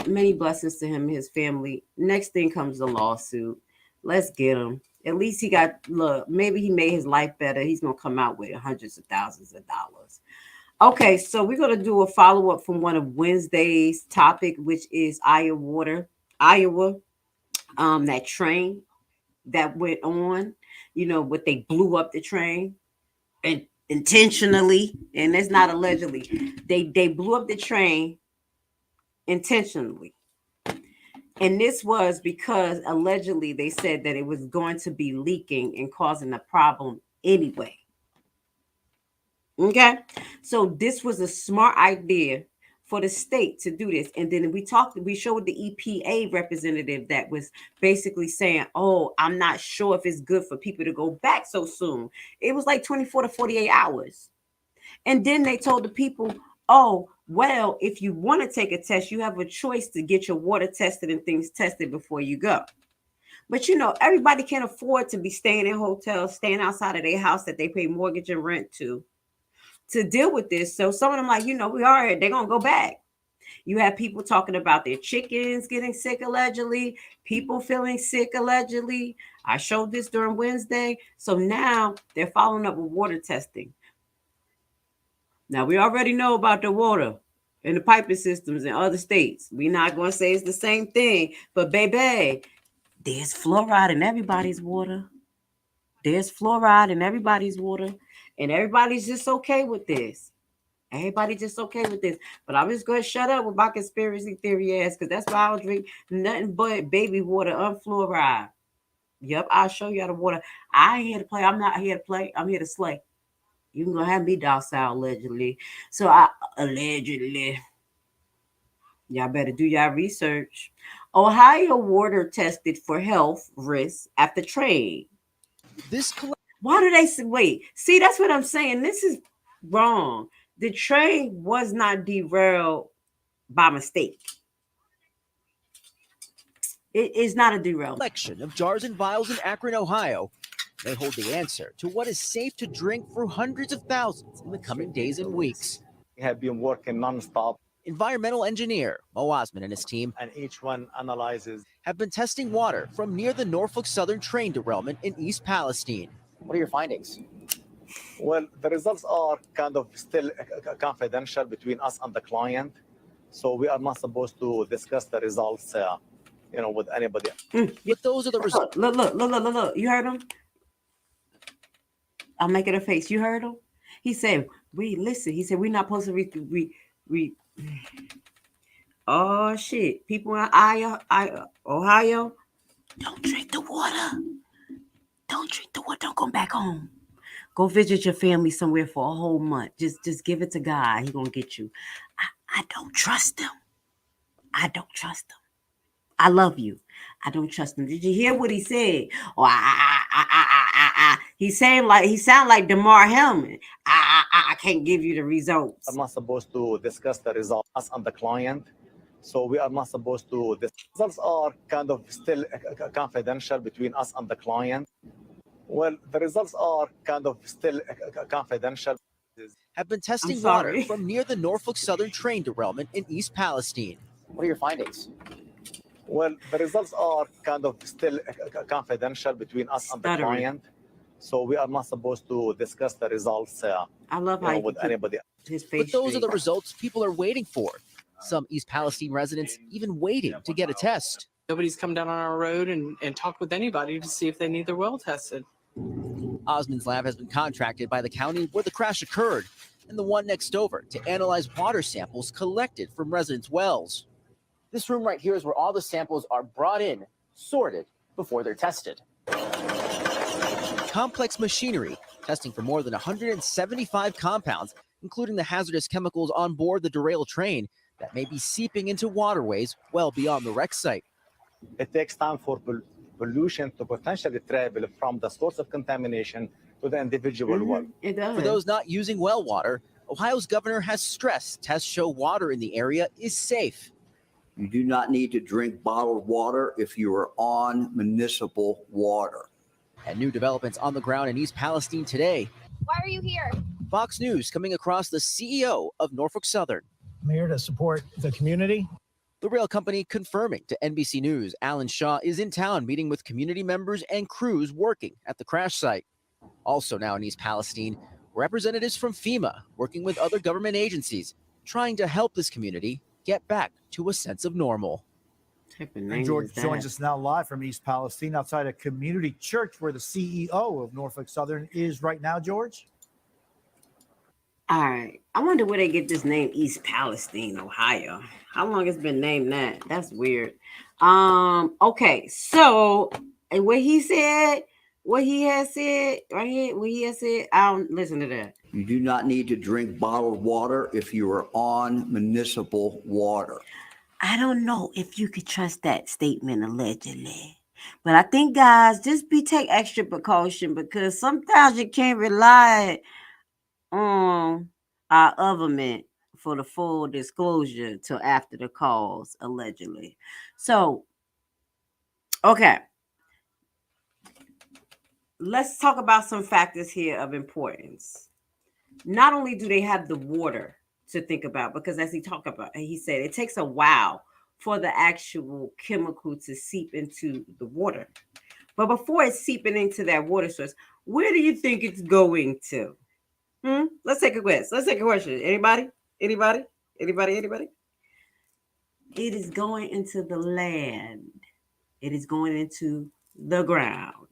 B: Many blessings to him and his family. Next thing comes the lawsuit. Let's get him. At least he got, look, maybe he made his life better. He's going to come out with hundreds of thousands of dollars. Okay, so we're going to do a follow-up from one of Wednesday's topic, which is Iowa. That train that went on, what they blew up the train and intentionally, and it's not allegedly. They blew up the train intentionally. And this was because allegedly they said that it was going to be leaking and causing a problem anyway. Okay. So this was a smart idea for the state to do this. And then we showed the EPA representative that was basically saying, oh, I'm not sure if it's good for people to go back so soon. It was like 24 to 48 hours. And then they told the people, oh, well, if you want to take a test, you have a choice to get your water tested and things tested before you go. But, everybody can't afford to be staying in hotels, staying outside of their house that they pay mortgage and rent to deal with this. So some of them like, they're going to go back. You have people talking about their chickens getting sick allegedly, people feeling sick allegedly. I showed this during Wednesday. So now they're following up with water testing. Now, we already know about the water and the piping systems in other states. We're not going to say it's the same thing. But, baby, there's fluoride in everybody's water. There's fluoride in everybody's water. And everybody's just okay with this. Everybody just okay with this. But I'm just going to shut up with my conspiracy theory ass because that's why I don't drink nothing but baby water unfluoride. Yep, I'll show you how the water. I ain't here to play. I'm not here to play. I'm here to slay. You can go have me docile allegedly. So allegedly. Y'all better do y'all research. Ohio water tested for health risks after train. Why do they say, wait? See, that's what I'm saying. This is wrong. The train was not derailed by mistake. It is not a derailment.
S: Collection of jars and vials in Akron, Ohio. They hold the answer to what is safe to drink for hundreds of thousands in the coming days and weeks.
K: We have been working nonstop.
S: Environmental engineer Mo Osman and his team,
K: and each one analyzes,
S: have been testing water from near the Norfolk Southern train derailment in East Palestine. What are your findings?
K: Well, the results are kind of still confidential between us and the client. So we are not supposed to discuss the results, with anybody.
S: But those are the results.
B: Look. You heard him? I'm making a face. You heard him? He said, listen. He said, we're not supposed to Oh, shit. People in Ohio, don't drink the water. Don't drink the water. Don't go back home. Go visit your family somewhere for a whole month. Just give it to God. He's going to get you. I don't trust him. I don't trust him. I love you. I don't trust him. Did you hear what he said? Oh, he sound like DeMar Hellman. I can't give you the results.
K: I'm not supposed to discuss the results us and the client. So we are not supposed to. The results are kind of still confidential between us and the client. Well, the results are kind of still confidential.
S: Have been testing water from near the Norfolk Southern train derailment in East Palestine. What are your findings?
K: Well, the results are kind of still confidential between us and the client. So we are not supposed to discuss the results
B: I love how
K: with anybody.
S: But those are the results people are waiting for. Some East Palestine residents even waiting to get a test.
T: Nobody's come down on our road and talked with anybody to see if they need their well tested.
S: Osmond's lab has been contracted by the county where the crash occurred and the one next over to analyze water samples collected from residents' wells. This room right here is where all the samples are brought in, sorted, before they're tested. Complex machinery testing for more than 175 compounds, including the hazardous chemicals on board the derailed train that may be seeping into waterways well beyond the wreck site.
K: It takes time for pollution to potentially travel from the source of contamination to the individual well.
B: It does.
S: For those not using well water, Ohio's governor has stressed tests show water in the area is safe.
U: You do not need to drink bottled water if you are on municipal water.
S: And new developments on the ground in East Palestine today.
V: Why are you here?
S: Fox News coming across the CEO of Norfolk Southern.
W: I'm here to support the community.
S: The rail company confirming to NBC News Alan Shaw is in town meeting with community members and crews working at the crash site. Also now in East Palestine, representatives from FEMA working with other government agencies trying to help this community get back to a sense of normal.
W: And George joins us now live from East Palestine outside a community church where the CEO of Norfolk Southern is right now, George.
B: All right. I wonder where they get this name East Palestine, Ohio. How long it's been named that? That's weird. Okay. So what he said, what he has said right here, what he has said, I don't listen to that.
U: You do not need to drink bottled water if you are on municipal water.
B: I don't know if you could trust that statement allegedly. But I think, guys, just take extra precaution because sometimes you can't rely on our government for the full disclosure till after the cause, allegedly. So, okay. Let's talk about some factors here of importance. Not only do they have the water to think about, because as he said, it takes a while for the actual chemical to seep into the water. But before it's seeping into that water source, where do you think it's going to? Let's take a quiz. Let's take a question. Anybody? It is going into the land. It is going into the ground.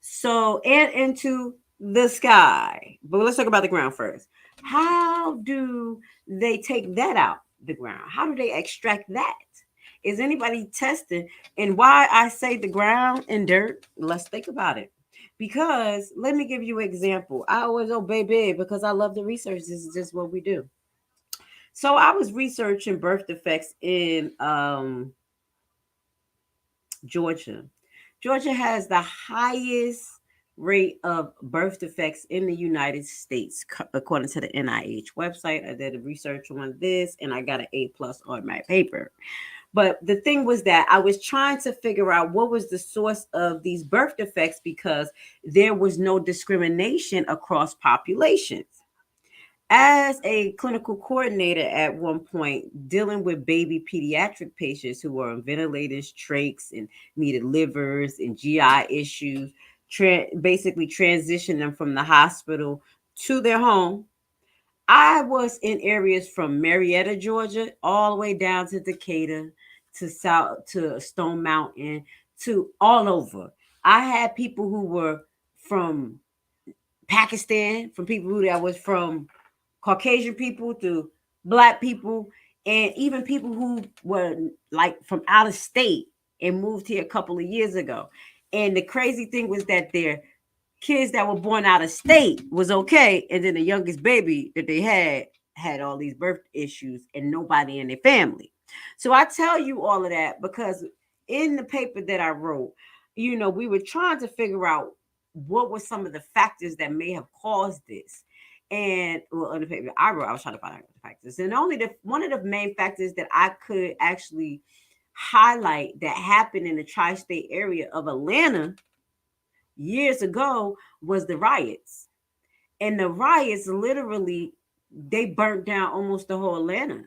B: So, and into the sky. But let's talk about the ground first. How do they take that out the ground? How do they extract that? Is anybody testing? And why I say the ground and dirt, let's think about it. Because let me give you an example. I always obey big because I love the research. This is just what we do. So I was researching birth defects in Georgia. Georgia has the highest rate of birth defects in the United States, according to the NIH website. I did a research on this and I got an A+ on my paper. But the thing was that I was trying to figure out what was the source of these birth defects because there was no discrimination across populations. As a clinical coordinator at one point, dealing with baby pediatric patients who were on ventilators, trachs, and needed livers and GI issues, basically transition them from the hospital to their home. I was in areas from Marietta, Georgia, all the way down to Decatur, to Stone Mountain, to all over. I had people who were from Pakistan, from people who that was from Caucasian people to Black people, and even people who were like from out of state and moved here a couple of years ago. And the crazy thing was that their kids that were born out of state was okay, and then the youngest baby that they had all these birth issues and nobody in their family. So I tell you all of that because in the paper that I wrote, we were trying to figure out what were some of the factors that may have caused this. And in the paper I wrote, I was trying to find out the factors. And one of the main factors that I could actually highlight that happened in the tri-state area of Atlanta years ago was the riots. And the riots literally, they burnt down almost the whole Atlanta.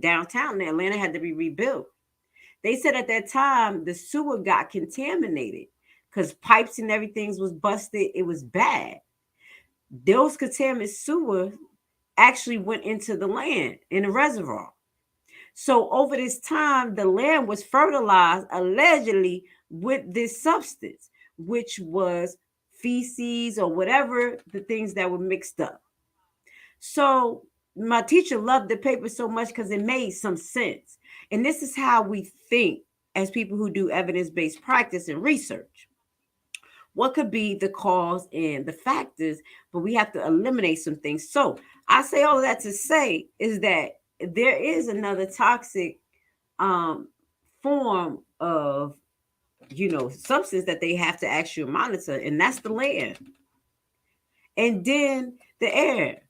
B: Downtown Atlanta had to be rebuilt. They said at that time the sewer got contaminated because pipes and everything was busted. It was bad. Those contaminated sewer actually went into the land in the reservoir. So over this time, the land was fertilized allegedly with this substance, which was feces or whatever the things that were mixed up. So my teacher loved the paper so much because it made some sense. And this is how we think as people who do evidence-based practice and research. what could be the cause and the factors, but we have to eliminate some things. So I say all of that to say is that there is another toxic form of substance that they have to actually monitor, and that's the land. And then the air,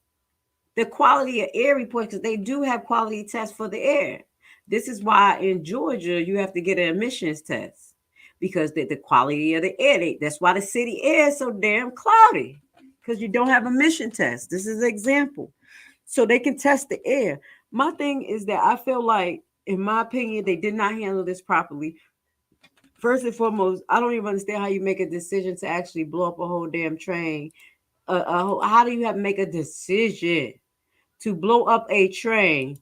B: the quality of air reports, because they do have quality tests for the air. This is why in Georgia you have to get an emissions test, because the quality of the air. That's why the city air is so damn cloudy, because you don't have emission tests. This is an example. So they can test the air. My thing is that I feel like, in my opinion, they did not handle this properly. First and foremost, I don't even understand how you make a decision to actually blow up a whole damn train. How do you have to make a decision to blow up a train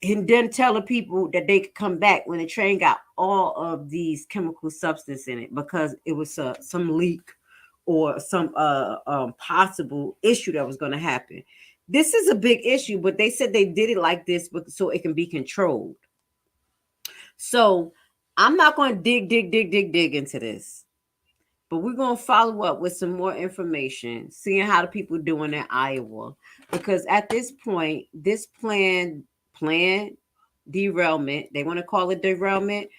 B: and then tell the people that they could come back when the train got all of these chemical substance in it because it was some leak or some possible issue that was going to happen? This is a big issue, but they said they did it like this so it can be controlled. So I'm not going to dig into this, but we're going to follow up with some more information, seeing how the people doing in Iowa, because at this point, this planned derailment, they want to call it derailment,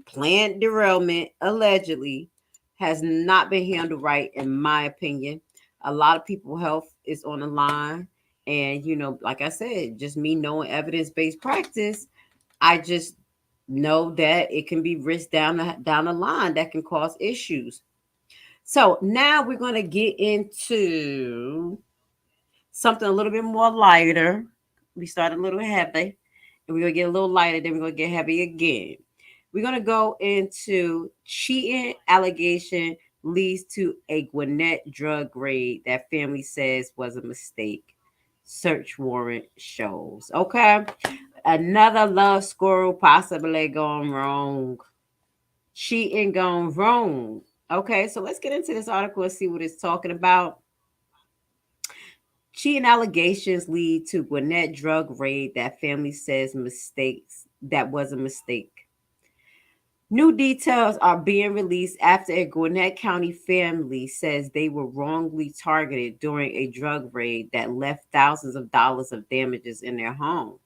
B: planned derailment, allegedly, has not been handled right, in my opinion. A lot of people's health is on the line. And, like I said, just me knowing evidence-based practice, I just know that it can be risk down the line that can cause issues. So now we're going to get into something a little bit more lighter. We started a little heavy, and we're going to get a little lighter, then we're going to get heavy again. We're going to go into cheating allegation leads to a Gwinnett drug raid that family says was a mistake. Search warrant shows. Okay. Another love squirrel possibly gone wrong. Cheating gone wrong. Okay, so let's get into this article and see what it's talking about. Cheating allegations lead to Gwinnett drug raid that family says that was a mistake. New details are being released after a Gwinnett County family says they were wrongly targeted during a drug raid that left thousands of dollars of damages in their home.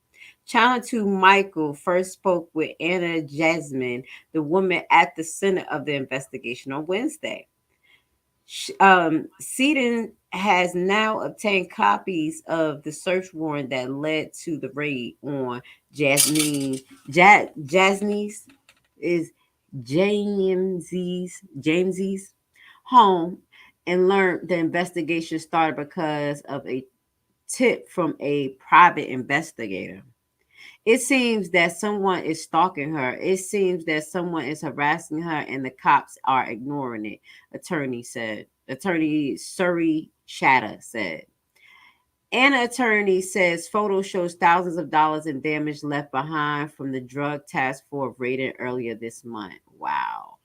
B: Channel 2 Michael first spoke with Anna Jasmine, the woman at the center of the investigation, on Wednesday. Seaton has now obtained copies of the search warrant that led to the raid on Jasmine. Jasmine is James's home, and learned the investigation started because of a tip from a private investigator. It seems that someone is stalking her. It seems that someone is harassing her, and the cops are ignoring it, attorney Surrey Chatter said. An attorney says photo shows thousands of dollars in damage left behind from the drug task force raided earlier this month. Wow.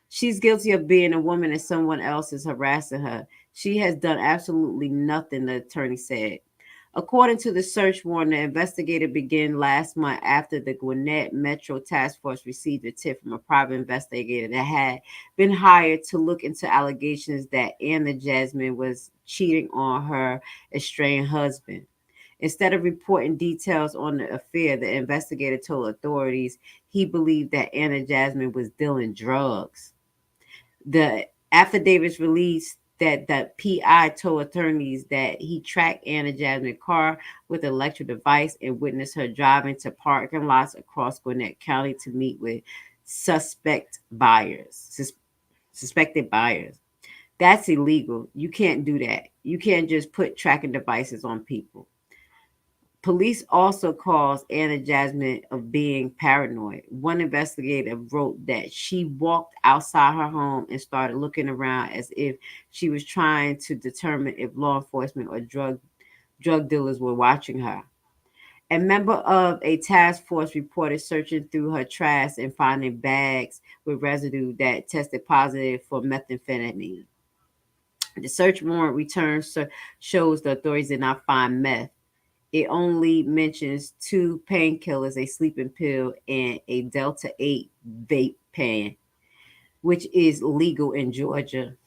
B: She's guilty of being a woman and someone else is harassing her. She has done absolutely nothing, the attorney said. According to the search warrant, the investigator began last month after the Gwinnett Metro Task Force received a tip from a private investigator that had been hired to look into allegations that Anna Jasmine was cheating on her estranged husband. Instead of reporting details on the affair, the investigator told authorities he believed that Anna Jasmine was dealing drugs. The affidavits released that the PI told attorneys that he tracked Anna Jasmine's car with an electric device and witnessed her driving to parking lots across Gwinnett County to meet with suspected buyers. That's illegal. You can't do that. You can't just put tracking devices on people. Police also calls Anna Jasmine of being paranoid. One investigator wrote that she walked outside her home and started looking around as if she was trying to determine if law enforcement or drug dealers were watching her. A member of a task force reported searching through her trash and finding bags with residue that tested positive for methamphetamine. The search warrant return shows the authorities did not find meth. It only mentions 2 painkillers, a sleeping pill, and a Delta 8 vape pen, which is legal in Georgia.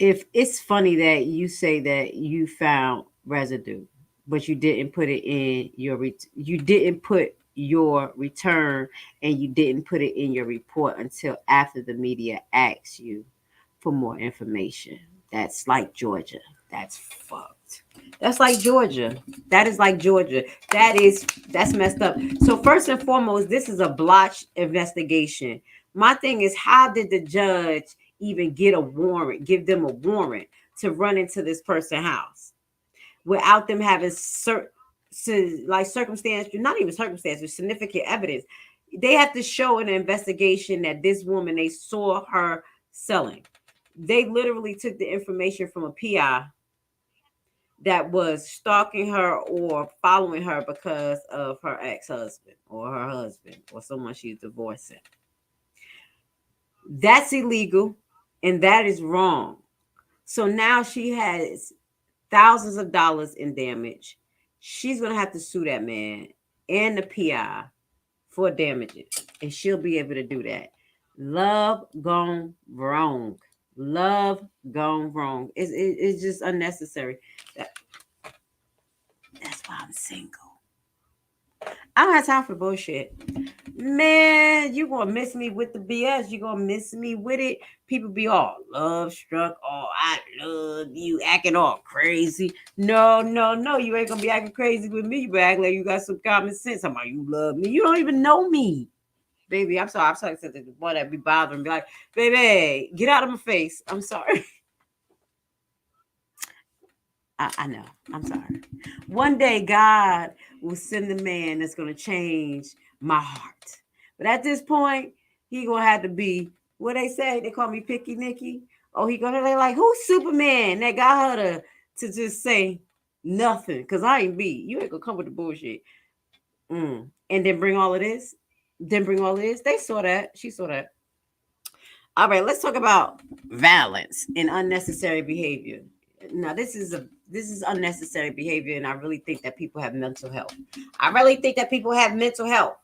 B: if it's funny that you say that you found residue, but you didn't put it in your you didn't put your return and you didn't put it in your report until after the media asked you for more information. That's like Georgia. That's fucked. That's like Georgia. That is like Georgia. That's messed up. So first and foremost, this is a blotched investigation. My thing is, how did the judge even get a warrant, give them a warrant to run into this person's house without them having circumstances, not even circumstances, significant evidence? They have to show in an investigation that this woman, they saw her selling. They literally took the information from a PI that was stalking her or following her because of her ex-husband or her husband or someone she's divorcing. That's illegal and that is wrong. So now she has thousands of dollars in damage. She's going to have to sue that man and the PI for damages, and she'll be able to do that. Love gone wrong. Love gone wrong. It's just unnecessary. That's why I'm single. I don't have time for bullshit. Man, you're going to miss me with the BS. You're going to miss me with it. People be all love struck. Oh, I love you, acting all crazy. No. You ain't going to be acting crazy with me. You act like you got some common sense. I'm like, you love me. You don't even know me. Baby, I'm sorry. I'm sorry to the boy that be bothering me. Like, baby, get out of my face. I'm sorry. I know. I'm sorry. One day, God will send the man that's going to change my heart. But at this point, he going to have to be, what they say? They call me Picky Nicky. Oh, he going to be like, who's Superman that got her to just say nothing? Because I ain't be. You ain't going to come with the bullshit. And then bring all of this. They saw that. She saw that. All right, let's talk about violence and unnecessary behavior. Now, this is unnecessary behavior, and I really think that people have mental health. I really think that people have mental health.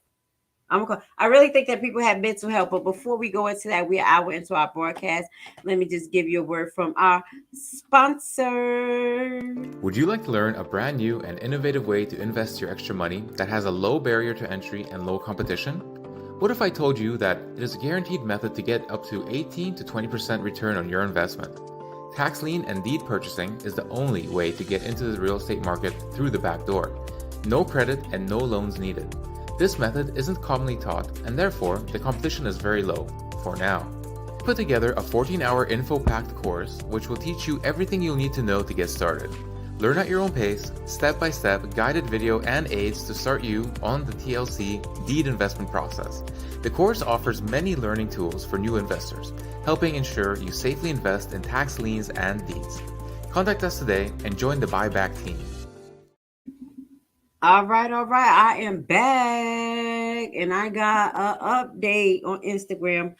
B: But before we go into that, we are an hour into our broadcast. Let me just give you a word from our sponsor.
A: Would you like to learn a brand new and innovative way to invest your extra money that has a low barrier to entry and low competition? What if I told you that it is a guaranteed method to get up to 18 to 20% return on your investment? Tax lien and deed purchasing is the only way to get into the real estate market through the back door. No credit and no loans needed. This method isn't commonly taught, and therefore the competition is very low, for now. Put together a 14-hour info-packed course which will teach you everything you'll need to know to get started. Learn at your own pace, step-by-step guided video and aids to start you on the TLC deed investment process. The course offers many learning tools for new investors, helping ensure you safely invest in tax liens and deeds. Contact us today and join the buyback team.
B: All right. I am back, and I got an update on Instagram.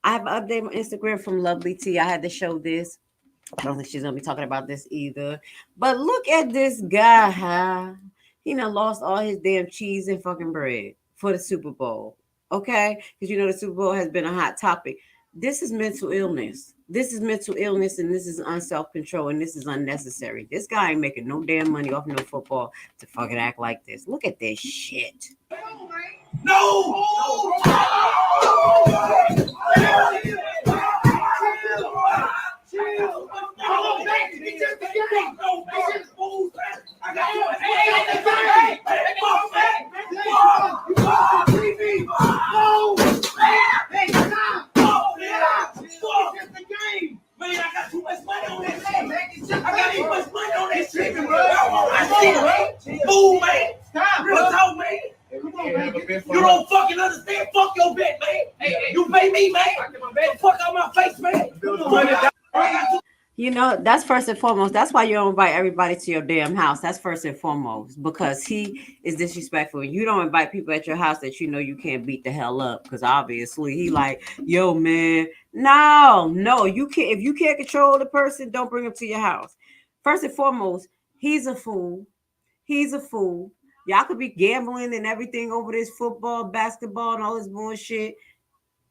B: I have an update on Instagram from Lovely T. I had to show this. I don't think she's gonna be talking about this either. But look at this guy, huh? He done lost all his damn cheese and fucking bread for the Super Bowl. Okay? Because you know the Super Bowl has been a hot topic. This is mental illness. This is mental illness, and this is unself-control, and this is unnecessary. This guy ain't making no damn money off no football to fucking act like this. Look at this shit.
E: No! Man, I got too much money on this shit. I got too much money on this shit, bro. I see it, man. Move, man. Real talk, man. You don't fucking understand. Fuck your bet, man. You pay me, man. Fuck out my face, man.
B: You know, that's first and foremost. That's why you don't invite everybody to your damn house. That's first and foremost, because he is disrespectful. You don't invite people at your house that you know you can't beat the hell up, because obviously he like, yo, man, no, you can't. If you can't control the person, don't bring him to your house. First and foremost, he's a fool. Y'all could be gambling and everything over this football, basketball, and all this bullshit.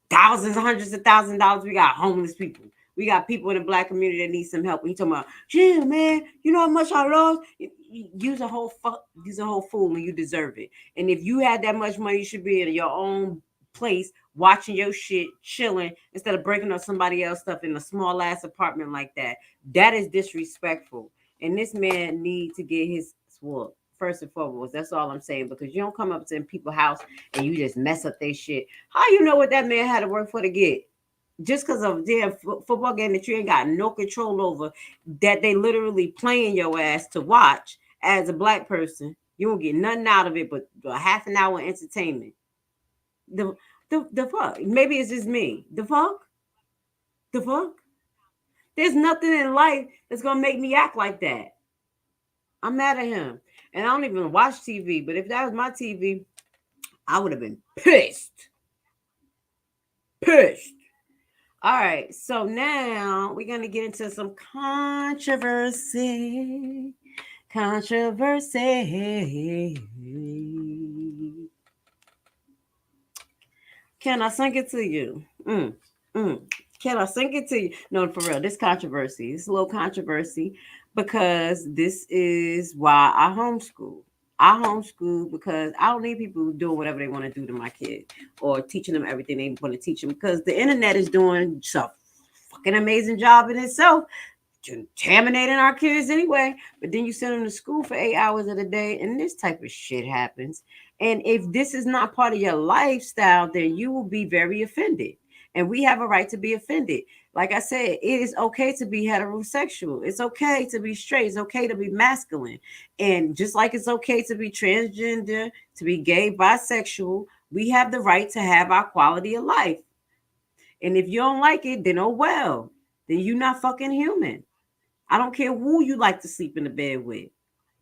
B: Thousands, hundreds of thousands of dollars. We got homeless people. We got people in the black community that need some help. And you talking about, yeah, man, you know how much I lost? Use a whole fool and you deserve it. And if you had that much money, you should be in your own place watching your shit, chilling, instead of breaking up somebody else's stuff in a small ass apartment like that. That is disrespectful. And this man need to get his sword. First and foremost, that's all I'm saying, because you don't come up to people's house and you just mess up their shit. How you know what that man had to work for to get? Just because of damn football game that you ain't got no control over, that they literally playing your ass to watch as a black person, you won't get nothing out of it but a half an hour entertainment. The fuck? Maybe it's just me. The fuck? There's nothing in life that's gonna make me act like that. I'm mad at him. And I don't even watch TV, but if that was my TV, I would have been pissed. All right, so now we're going to get into some controversy. Can I sing it to you? Can I sing it to you? No, for real, this controversy. It's a little controversy because this is why I homeschool. I homeschool because I don't need people doing whatever they want to do to my kid or teaching them everything they want to teach them, because the internet is doing a fucking amazing job in itself, contaminating our kids anyway. But then you send them to school for 8 hours of the day and this type of shit happens. And if this is not part of your lifestyle, then you will be very offended. And we have a right to be offended. Like I said, it is okay to be heterosexual. It's okay to be straight. It's okay to be masculine. And just like it's okay to be transgender, to be gay, bisexual, we have the right to have our quality of life. And if you don't like it, then oh well. Then you're not fucking human. I don't care who you like to sleep in the bed with.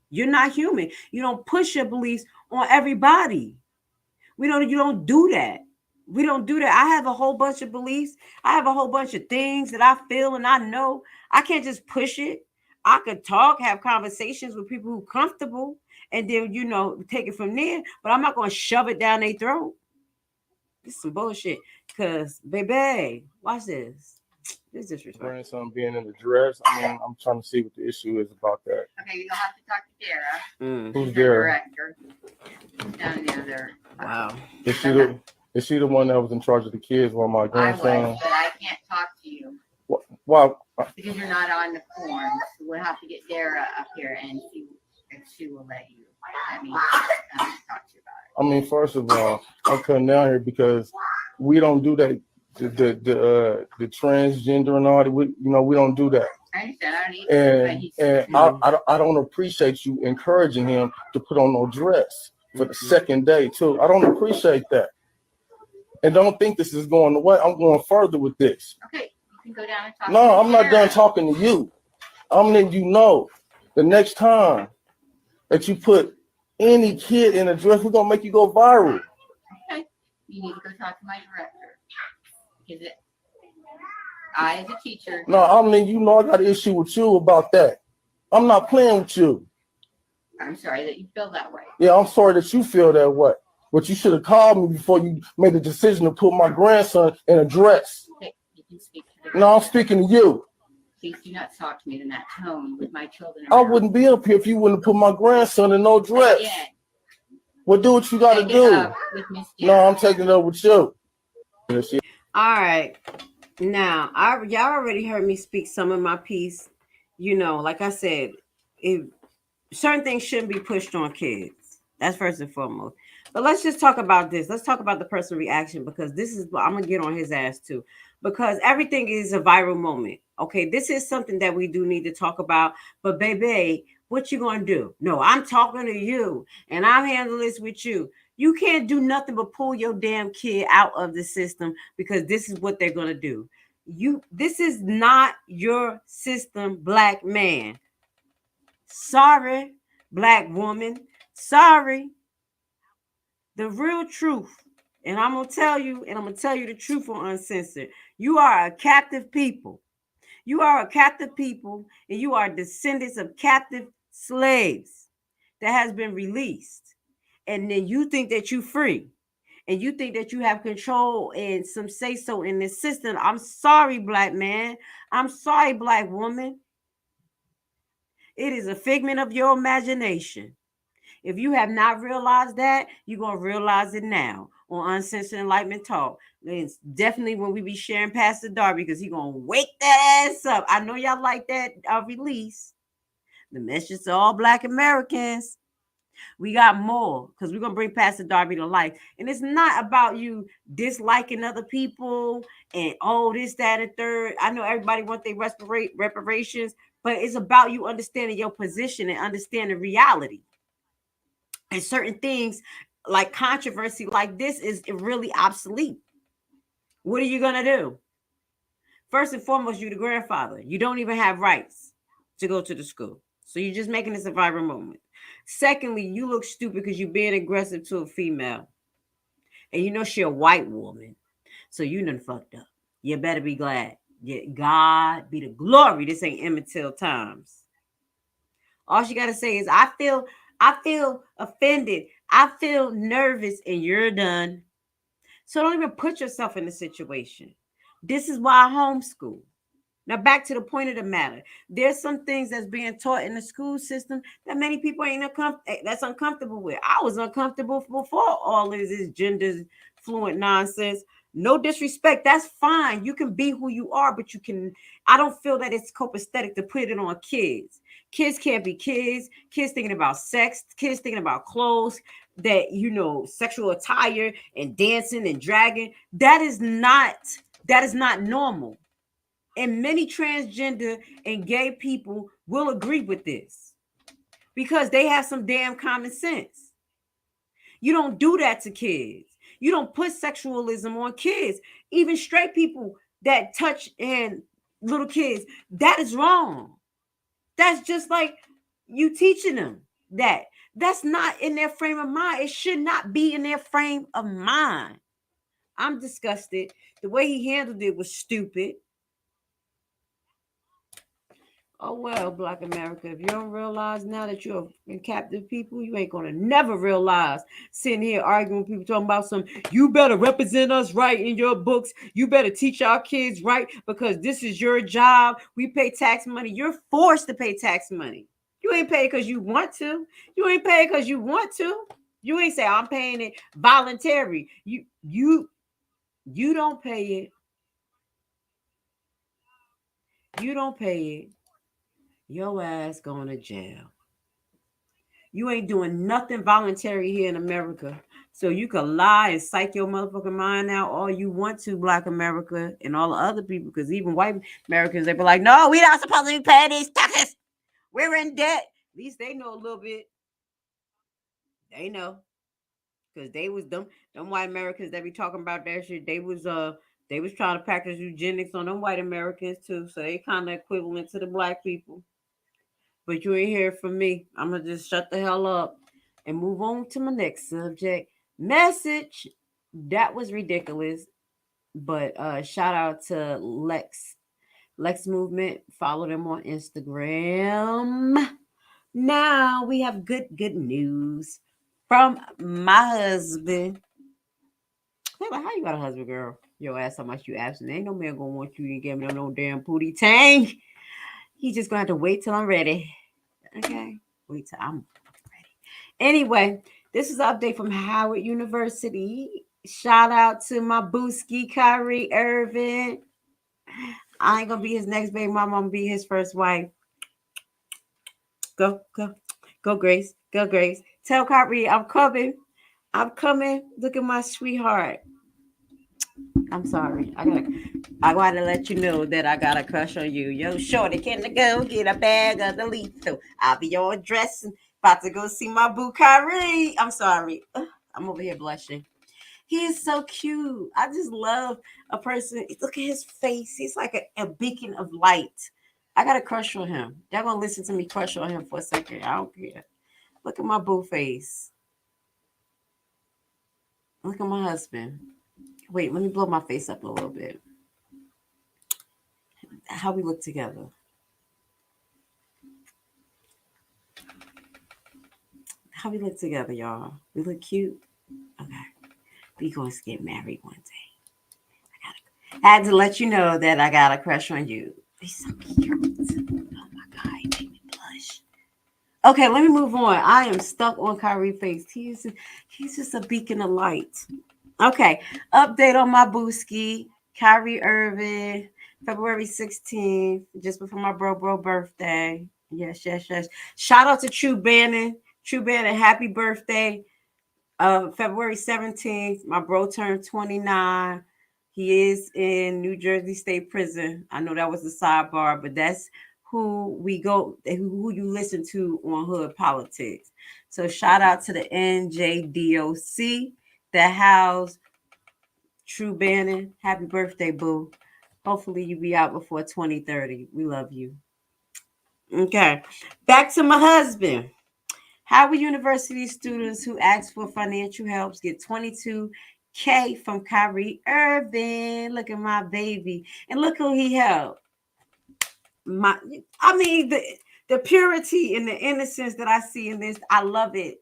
B: You're not human. You don't push your beliefs on everybody. You don't do that. We don't do that. I have a whole bunch of beliefs. I have a whole bunch of things that I feel and I know. I can't just push it. I could talk, have conversations with people who are comfortable, and then, take it from there. But I'm not going to shove it down their throat. This is some bullshit. Because, baby, watch this. This is disrespectful.
R: Grandson being in the dress. I'm trying to see what the issue is about that.
C: Okay, you'll have to talk to Dara.
R: Who's
C: the
R: Dara?
C: director. Down the other.
B: Wow.
R: Is she the one that was in charge of the kids while my grandson?
C: I was, but I can't talk to you.
R: Why?
C: Because you're not on the form. So we'll have to get Dara up here and see if she will let you. Talk to you about it.
R: First of all, I'm coming down here because we don't do that. The transgender and all that. We don't do that.
C: I understand. I don't
R: and I don't appreciate you encouraging him to put on no dress for the second day too. I don't appreciate that. And don't think this is going away. I'm going further with this.
C: Okay, you can go down and talk.
R: No, I'm not done talking to you. I'm letting you know the next time that you put any kid in a dress, we're gonna make you go viral.
C: Okay, you need to go talk to my director. Because I, as a teacher.
R: No, I got an issue with you about that. I'm not playing with you.
C: I'm sorry that you feel that way.
R: Yeah, I'm sorry that you feel that way. But you should have called me before you made the decision to put my grandson in a dress.
C: Okay, you can speak to the
R: No, I'm speaking to you.
C: Please do not talk to me in that tone with my children.
R: I wouldn't be up here if you wouldn't put my grandson in no dress. Well, do what you got to do. No, I'm taking it up with you.
B: All right. Now, y'all already heard me speak some of my piece. Like I said, if certain things shouldn't be pushed on kids. That's first and foremost. But let's just talk about this. Let's talk about the personal reaction, because I'm going to get on his ass too, because everything is a viral moment. Okay, this is something that we do need to talk about. But baby, what you going to do? No, I'm talking to you and I'm handling this with you. You can't do nothing but pull your damn kid out of the system, because this is what they're going to do. This is not your system, black man. Sorry, black woman. Sorry. The real truth, and I'm going to tell you, the truth on Uncensored. You are a captive people. You are a captive people, and you are descendants of captive slaves that has been released. And then you think that you're free. and you think that you have control and some say so in this system, I'm sorry, black man. I'm sorry, black woman. It is a figment of your imagination. If you have not realized that, you're going to realize it now on Uncensored Enlightenment Talk. It's definitely when we be sharing Pastor Darby, because he's going to wake that ass up. I know y'all like that release. The message to all black Americans. We got more, because we're going to bring Pastor Darby to life. And it's not about you disliking other people and this, that, and third. I know everybody wants their reparations, but it's about you understanding your position and understanding reality. And certain things like controversy like this is really obsolete. What are you going to do? First and foremost, you're the grandfather. You don't even have rights to go to the school. So you're just making a survivor moment. Secondly, you look stupid because you're being aggressive to a female. And you know she a white woman. So you done fucked up. You better be glad. God be the glory. This ain't Emmett Till times. All she got to say is, I feel offended. I feel nervous, and you're done. So don't even put yourself in the situation. This is why I homeschool. Now, back to the point of the matter. There's some things that's being taught in the school system that many people that's uncomfortable with. I was uncomfortable before all of this gender fluent nonsense. No disrespect. That's fine. You can be who you are, but I don't feel that it's copacetic to put it on kids. Kids can't be kids. Kids thinking about sex. Kids thinking about clothes, that, sexual attire and dancing and dragging. That is not normal. And many transgender and gay people will agree with this because they have some damn common sense. You don't do that to kids. You don't put sexualism on kids. Even straight people that touch and little kids, that is wrong. That's just like you teaching them that. That's not in their frame of mind. It should not be in their frame of mind. I'm disgusted. The way he handled it was stupid. Oh, well, Black America, if you don't realize now that you're in captive people, you ain't going to never realize sitting here arguing with people talking about you better represent us right in your books. You better teach our kids right because this is your job. We pay tax money. You're forced to pay tax money. You ain't pay because you want to. You ain't pay because you want to. You ain't say, I'm paying it voluntary. You don't pay it. You don't pay it. Your ass going to jail. You ain't doing nothing voluntary here in America. So you can lie and psych your motherfucking mind out all you want to, Black America and all the other people, because even white Americans, they be like, no, we not supposed to be paying these taxes. We're in debt. At least they know a little bit. They know. Because they was them white Americans that be talking about that shit. They was trying to practice eugenics on them white Americans too. So they kind of equivalent to the black people. But you ain't hear from me. I'm going to just shut the hell up and move on to my next subject. Message. That was ridiculous. But shout out to Lex Movement. Follow them on Instagram. Now we have good news from my husband. They're like, how you got a husband, girl? Your ass, how much you absent? Ain't no man gonna want you to give me no damn pooty tang. He just gonna have to wait till I'm ready. Okay, wait till I'm ready. Anyway, this is an update from Howard University. Shout out to my booski, Kyrie Irving. I ain't gonna be his next baby mama. I'm gonna be his first wife. Go, Grace. Go, Grace. Tell Kyrie I'm coming. Look at my sweetheart. I'm sorry. I gotta let you know that I got a crush on you. Yo, shorty, can I go get a bag of the lethal? I'll be on dressing, about to go see my boo Kyrie. I'm sorry. I'm over here blushing. He is so cute. I just love a person. Look at his face. He's like a beacon of light. I got a crush on him. Y'all gonna listen to me crush on him for a second. I don't care. Look at my boo face. Look at my husband. Wait, let me blow my face up a little bit. How we look together. How we look together, y'all. We look cute. Okay. We going to get married one day. I had to let you know that I got a crush on you. He's so cute. Oh my God, he made me blush. Okay, let me move on. I am stuck on Kyrie face. He's just a beacon of light. Okay, update on my booski. Kyrie Irving, February 16th, just before my bro birthday. Yes. Shout out to True Bannon. True Bannon, happy birthday. February 17th, my bro turned 29. He is in New Jersey State Prison. I know that was a sidebar, but that's who you listen to on Hood Politics. So shout out to the NJDOC that housed True Bannon. Happy birthday, boo. Hopefully you be out before 2030. We love you. Okay. Back to my husband. Howard University students who ask for financial help get $22K from Kyrie Irving. Look at my baby. And look who he helped. The purity and the innocence that I see in this, I love it.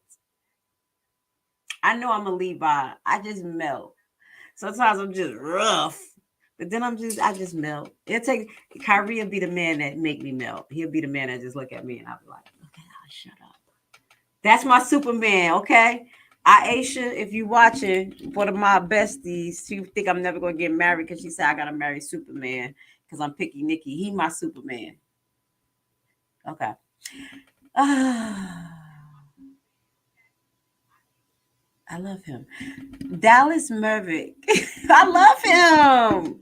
B: I know I'm a Levi. I just melt. Sometimes I'm just rough. But then I just melt. Kyrie will be the man that make me melt. He'll be the man that just look at me and I'll be like, okay, I'll shut up. That's my Superman, okay? Aisha, if you watching, one of my besties, she think I'm never gonna get married because she said I gotta marry Superman because I'm picky Nicky. He my Superman. Okay. I love him. Dallas Mervick. I love him.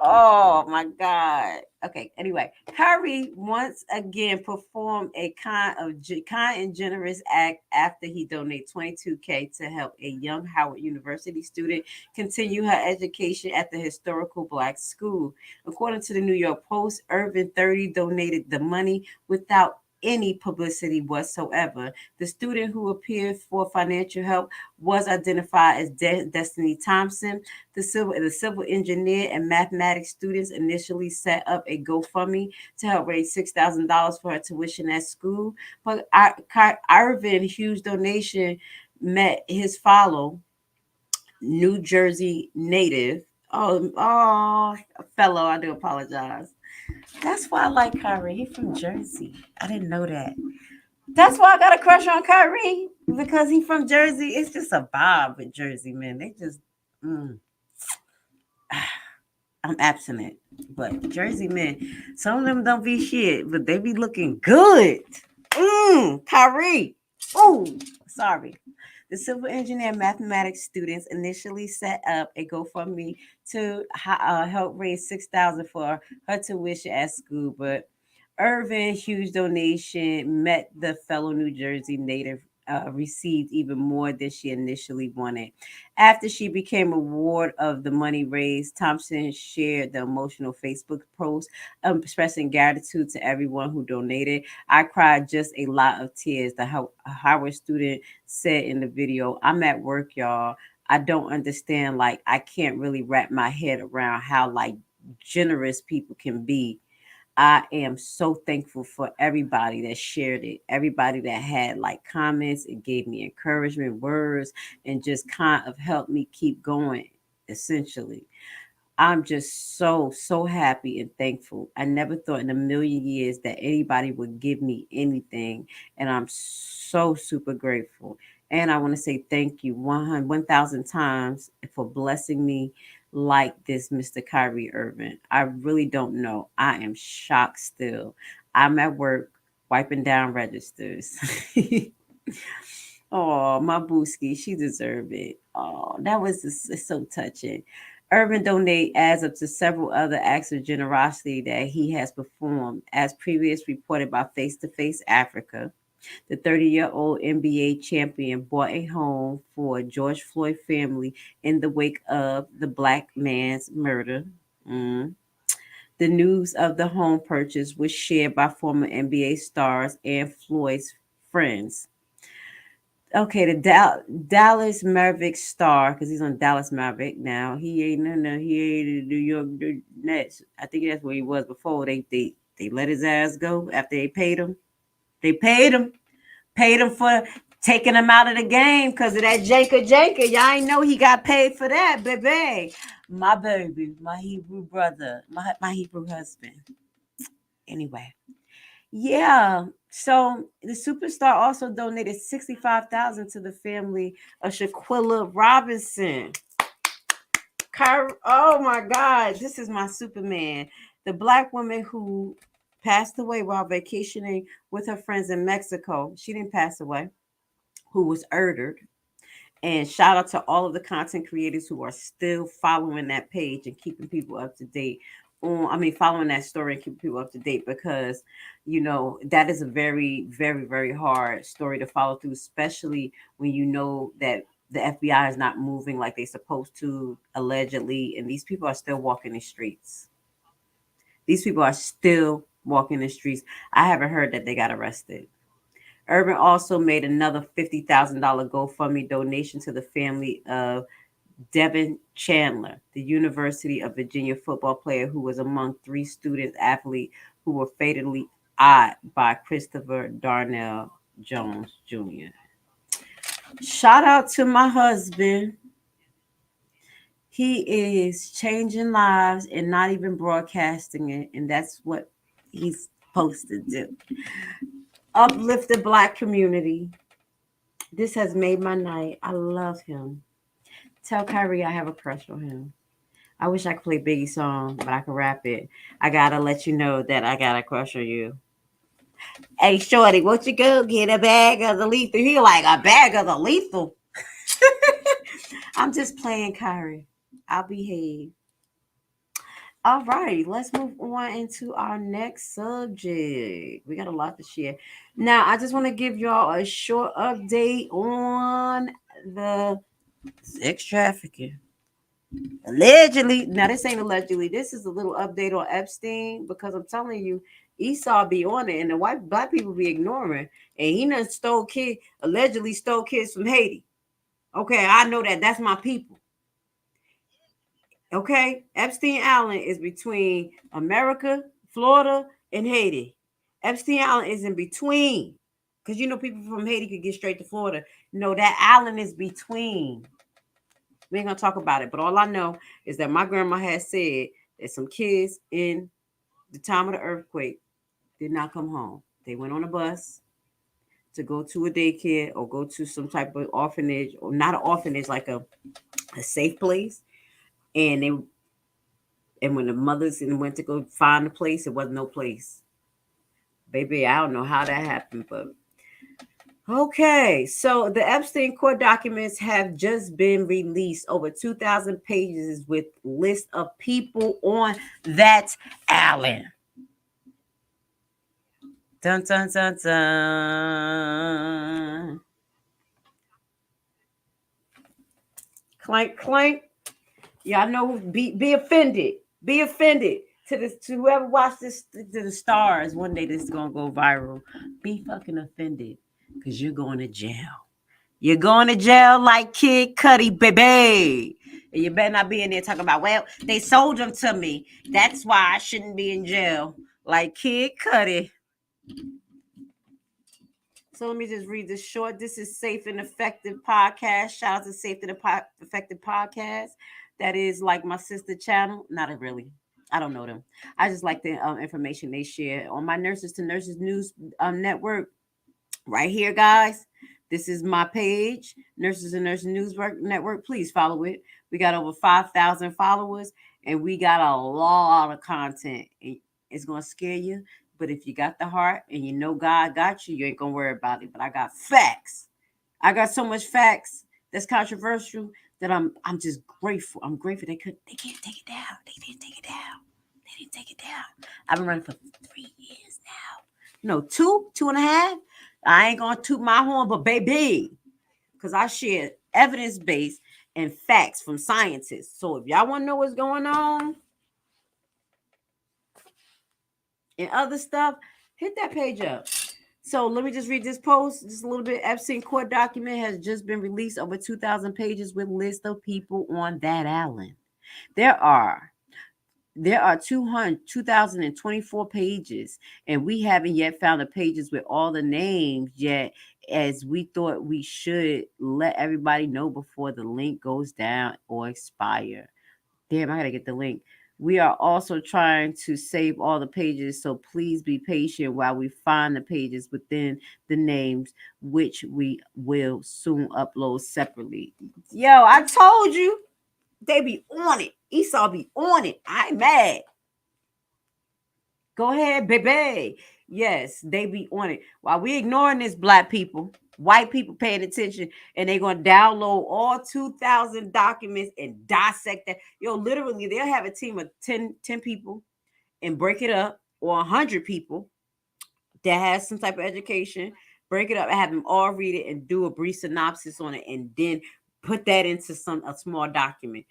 B: Oh my God. Okay. Anyway, Kyrie once again performed a kind and generous act after he donated $22K to help a young Howard University student continue her education at the historical Black school. According to the New York Post, Irving 30 donated the money without any publicity whatsoever. The student who appeared for financial help was identified as Destiny Thompson. The civil engineer and mathematics students initially set up a GoFundMe to help raise $6,000 for her tuition at school. But Irvin's huge donation met his follow, New Jersey native. Oh, fellow, I do apologize. That's why I like Kyrie. He's from Jersey. I didn't know that. That's why I got a crush on Kyrie, because he's from Jersey. It's just a vibe with Jersey, man. They just, I'm abstinent, but Jersey men, some of them don't be shit, but they be looking good. Kyrie. Oh, sorry. The civil engineer and mathematics students initially set up a GoFundMe to help raise $6,000 for her tuition at school, but Irvin's huge donation met the fellow New Jersey native received even more than she initially wanted. After she became a ward of the money raised, Thompson shared the emotional Facebook post expressing gratitude to everyone who donated. I cried just a lot of tears, the Howard student said in the video. I'm at work, y'all. I don't understand. Like, I can't really wrap my head around how generous people can be. I am so thankful for everybody that shared it, everybody that had comments and gave me encouragement words and just kind of helped me keep going, essentially. I'm just so happy and thankful. I never thought in a million years that anybody would give me anything. And I'm so super grateful. And I want to say thank you 1,000 times for blessing me like this, Mr. Kyrie Irving. I really don't know. I am shocked still. I'm at work wiping down registers. Oh, my booski, she deserved it. Oh, that was so touching. Irvin donate adds up to several other acts of generosity that he has performed, as previously reported by Face to Face Africa. The 30-year-old NBA champion bought a home for George Floyd family in the wake of the black man's murder. The news of the home purchase was shared by former NBA stars and Floyd's friends. Okay, the Dallas Maverick star, because he's on Dallas Maverick now. He ain't the New York Nets. I think that's where he was before. They let his ass go after they paid him. They paid him for taking him out of the game because of that Janka. Y'all ain't know he got paid for that, baby. My baby, my Hebrew brother, my Hebrew husband. Anyway, yeah. So the superstar also donated $65,000 to the family of Shaquilla Robinson. Oh my God, this is my Superman. The Black woman who passed away while vacationing with her friends in Mexico. She didn't pass away. Who was murdered. And shout out to all of the content creators who are still following that page and keeping people up to date following that story and keeping people up to date, because that is a very, very, very hard story to follow through, especially when you know that the FBI is not moving like they're supposed to, allegedly, and these people are still walking the streets. These people are still walking the streets. I haven't heard that they got arrested. Irving also made another $50,000 GoFundMe donation to the family of Devin Chandler, the University of Virginia football player who was among 3 student athletes who were fatally odd by Christopher Darnell Jones Jr. Shout out to my husband. He is changing lives and not even broadcasting it, and that's what he's supposed to do. Uplift the Black community. This has made my night. I love him. Tell Kyrie I have a crush on him. I wish I could play Biggie's song, but I can rap it. I gotta let you know that I got a crush on you. Hey, shorty, won't you go get a bag of the lethal? He like, a bag of the lethal? I'm just playing, Kyrie. I'll behave. All right, let's move on into our next subject. We got a lot to share. Now, I just want to give y'all a short update on the sex trafficking. Allegedly, now this ain't allegedly. This is a little update on Epstein, because I'm telling you, Esau be on it, and the black people be ignoring. And he done allegedly stole kids from Haiti. Okay, I know that. That's my people. Okay, Epstein Island is between America, Florida, and Haiti. Epstein Island is in between, because people from Haiti could get straight to Florida. No, that island is between. We ain't gonna talk about it, but all I know is that my grandma had said that some kids in the time of the earthquake did not come home. They went on a bus to go to a daycare or go to some type of orphanage, or not an orphanage, like a safe place. And when the mothers went to go find a place, it wasn't no place. Baby, I don't know how that happened, but okay. So the Epstein court documents have just been released, over 2,000 pages with list of people on that island. Dun, dun, dun, dun. Clank, clank. Y'all know, be offended. Be offended to whoever watched this, to the stars. One day this is gonna go viral. Be fucking offended, because you're going to jail. You're going to jail like Kid Cudi, baby. And you better not be in there talking about, well, they sold them to me. That's why I shouldn't be in jail. Like Kid Cudi. So let me just read this short. This is Safe and Effective Podcast. Shout out to Safe and Effective Podcast. That is like my sister channel. Not really. I don't know them. I just like the information they share on my Nurses to Nurses News network. Right here, guys. This is my page, Nurses and Nurses News Network. Please follow it. We got over 5,000 followers, and we got a lot of content. It's going to scare you, but if you got the heart and you know God got you, you ain't going to worry about it. But I got facts. I got so much facts that's controversial that I'm just grateful. I'm grateful they can't take it down. They didn't take it down. I've been running for 3 years now. No, 2.5. I ain't gonna toot my horn, but baby, because I share evidence-based and facts from scientists. So if y'all want to know what's going on and other stuff, hit that page up. So let me just read this post. Just a little bit. Epstein court document has just been released, over 2,000 pages with list of people on that island. There are there are 2,024 pages, and we haven't yet found the pages with all the names yet, as we thought we should let everybody know before the link goes down or expire. Damn, I gotta get the link. We are also trying to save all the pages, so please be patient while we find the pages within the names, which we will soon upload separately. Yo, I told you they be on it. Esau be on it. I ain't mad. Go ahead, baby. Yes, they be on it. While we ignoring this, black people, white people paying attention, and they're going to download all 2,000 documents and dissect that. Yo, literally, they'll have a team of 10 people and break it up, or 100 people that has some type of education, break it up and have them all read it and do a brief synopsis on it, and then put that into a small document.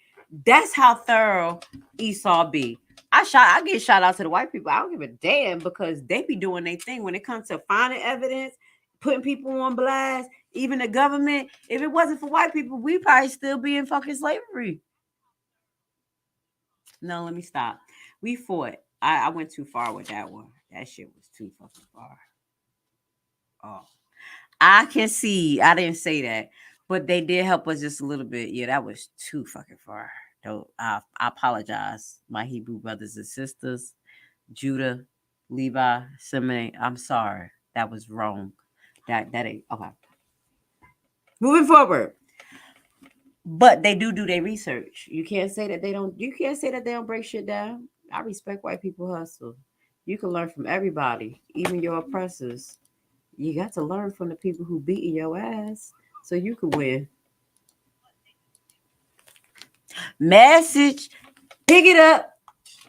B: That's how thorough Esau be. I get shout out to the white people. I don't give a damn, because they be doing their thing when it comes to finding evidence, putting people on blast, even the government. If it wasn't for white people, we probably still be in fucking slavery. No, let me stop. We fought. I went too far with that one. That shit was too fucking far. Oh, I can see. I didn't say that, but they did help us just a little bit. Yeah, that was too fucking far. Though I apologize, my Hebrew brothers and sisters, Judah, Levi, Simeon. I'm sorry. That was wrong. That ain't okay. Moving forward. But they do their research. You can't say that they don't. You can't say that they don't break shit down. I respect white people hustle. You can learn from everybody, even your oppressors. You got to learn from the people who beating your ass so you can win. Message. Pick it up.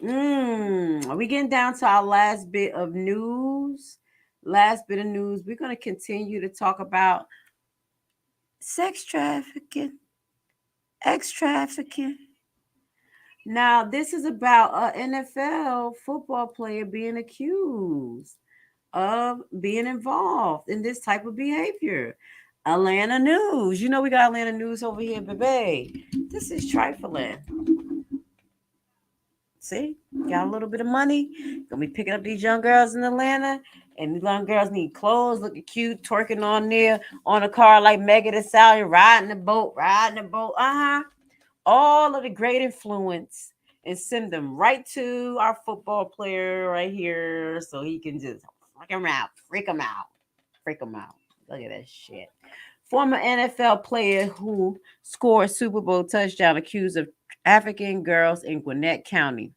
B: Are we getting down to our last bit of news? Last bit of news. We're going to continue to talk about sex trafficking, ex trafficking. Now, this is about an NFL football player being accused of being involved in this type of behavior. Atlanta news. You know, we got Atlanta news over here, baby. This is trifling. See, got a little bit of money. Gonna be picking up these young girls in Atlanta, and these young girls need clothes, looking cute, twerking on there on a car like Megan Thee Stallion, riding the boat. All of the great influence, and send them right to our football player right here, so he can just freak him out. Look at that shit. Former NFL player who scored Super Bowl touchdown accused of African girls in Gwinnett County.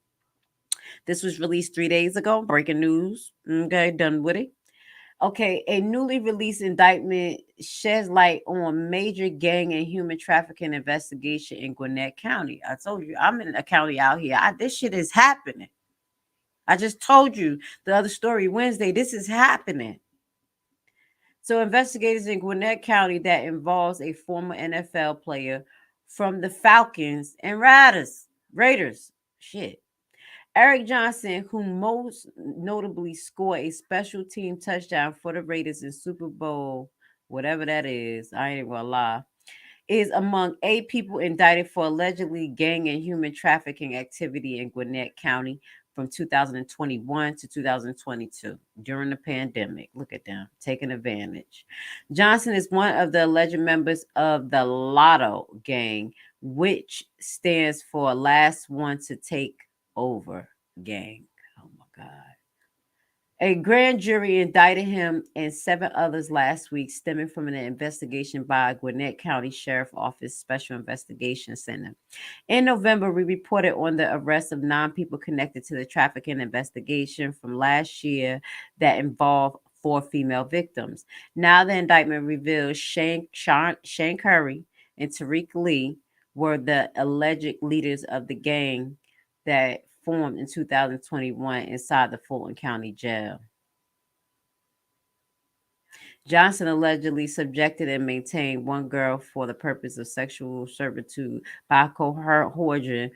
B: This was released 3 days ago. Breaking news. Okay, done with it. Okay, a newly released indictment sheds light on major gang and human trafficking investigation in Gwinnett County. I told you, I'm in a county out here. This shit is happening. I just told you the other story Wednesday. This is happening. So investigators in Gwinnett County that involves a former NFL player from the Falcons and Raiders. Shit. Eric Johnson, who most notably scored a special team touchdown for the Raiders in Super Bowl, whatever that is, I ain't gonna lie, is among 8 people indicted for allegedly gang and human trafficking activity in Gwinnett County from 2021 to 2022 during the pandemic. Look at them taking advantage. Johnson is one of the alleged members of the Lotto gang, which stands for Last One to Take Over gang. Oh my God. A grand jury indicted him and 7 others last week, stemming from an investigation by Gwinnett County Sheriff Office Special Investigation Center. In November, we reported on the arrest of 9 people connected to the trafficking investigation from last year that involved 4 female victims. Now the indictment reveals Shane Curry and Tariq Lee were the alleged leaders of the gang that formed in 2021 inside the Fulton County Jail. Johnson allegedly subjected and maintained one girl for the purpose of sexual servitude by coercion,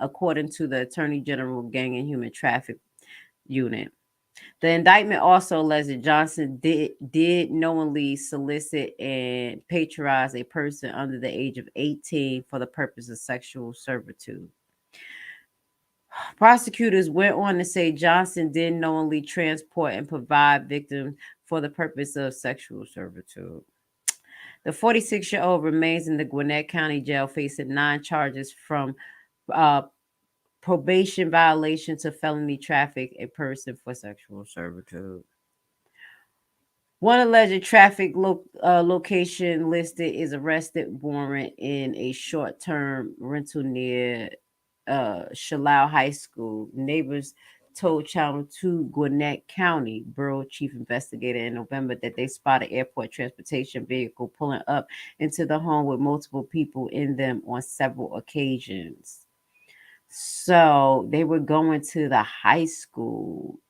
B: according to the Attorney General Gang and Human Traffic Unit. The indictment also alleged that Johnson did knowingly solicit and patronize a person under the age of 18 for the purpose of sexual servitude. Prosecutors went on to say Johnson didn't knowingly transport and provide victims for the purpose of sexual servitude. The 46-year-old remains in the Gwinnett County Jail facing 9 charges from probation violation to felony traffic a person for sexual servitude. One alleged traffic location listed is arrested warrant in a short-term rental near Shallow High School. Neighbors told Channel 2 Gwinnett County Borough Chief Investigator in November that they spotted airport transportation vehicle pulling up into the home with multiple people in them on several occasions. So they were going to the high school.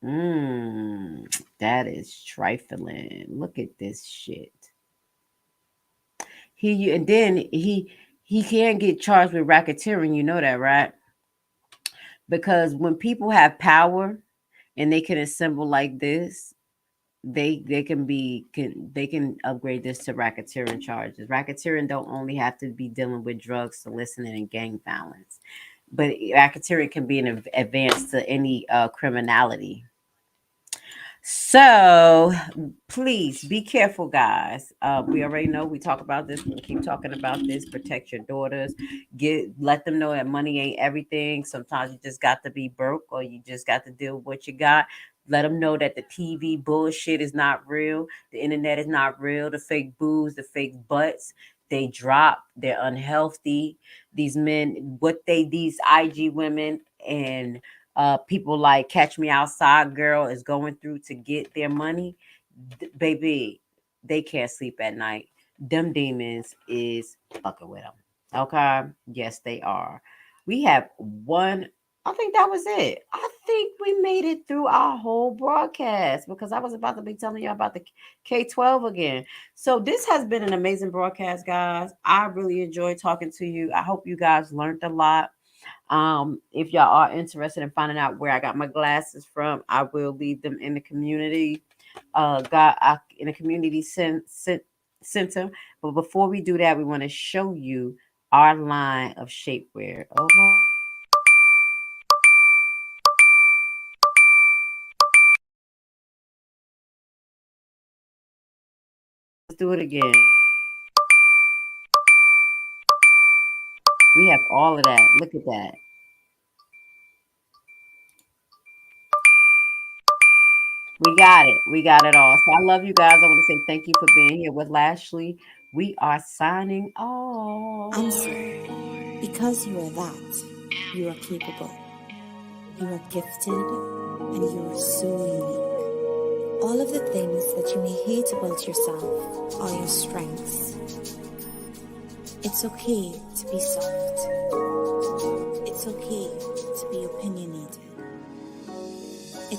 B: That is trifling. Look at this shit. He can't get charged with racketeering. You know that, right? Because when people have power and they can assemble like this, they can upgrade this to racketeering charges. Racketeering don't only have to be dealing with drugs, soliciting, and gang violence, but racketeering can be an advance to any criminality. So please be careful, guys. We already know we talk about this. We keep talking about this. Protect your daughters. Let them know that money ain't everything. Sometimes you just got to be broke, or you just got to deal with what you got. Let them know that the TV bullshit is not real. The internet is not real. The fake boobs, the fake butts, they drop. They're unhealthy. These men, these IG women and people like Catch Me Outside girl is going through to get their money, baby, they can't sleep at night. Them demons is fucking with them. Okay. Yes, they are. We have one. I think that was it. I think we made it through our whole broadcast because I was about to be telling you about the K-12 again. So this has been an amazing broadcast, guys. I really enjoyed talking to you. I hope you guys learned a lot. If y'all are interested in finding out where I got my glasses from, I will leave them in the community, in a community center. But before we do that, we want to show you our line of shapewear. Let's do it again. We have all of that. Look at that. We got it. We got it all. So I love you guys. I want to say thank you for being here with Lashley. We are signing off.
D: Answer. Because you are that, you are capable. You are gifted and you are so unique. All of the things that you may hate about yourself are your strengths. It's okay to be soft. It's okay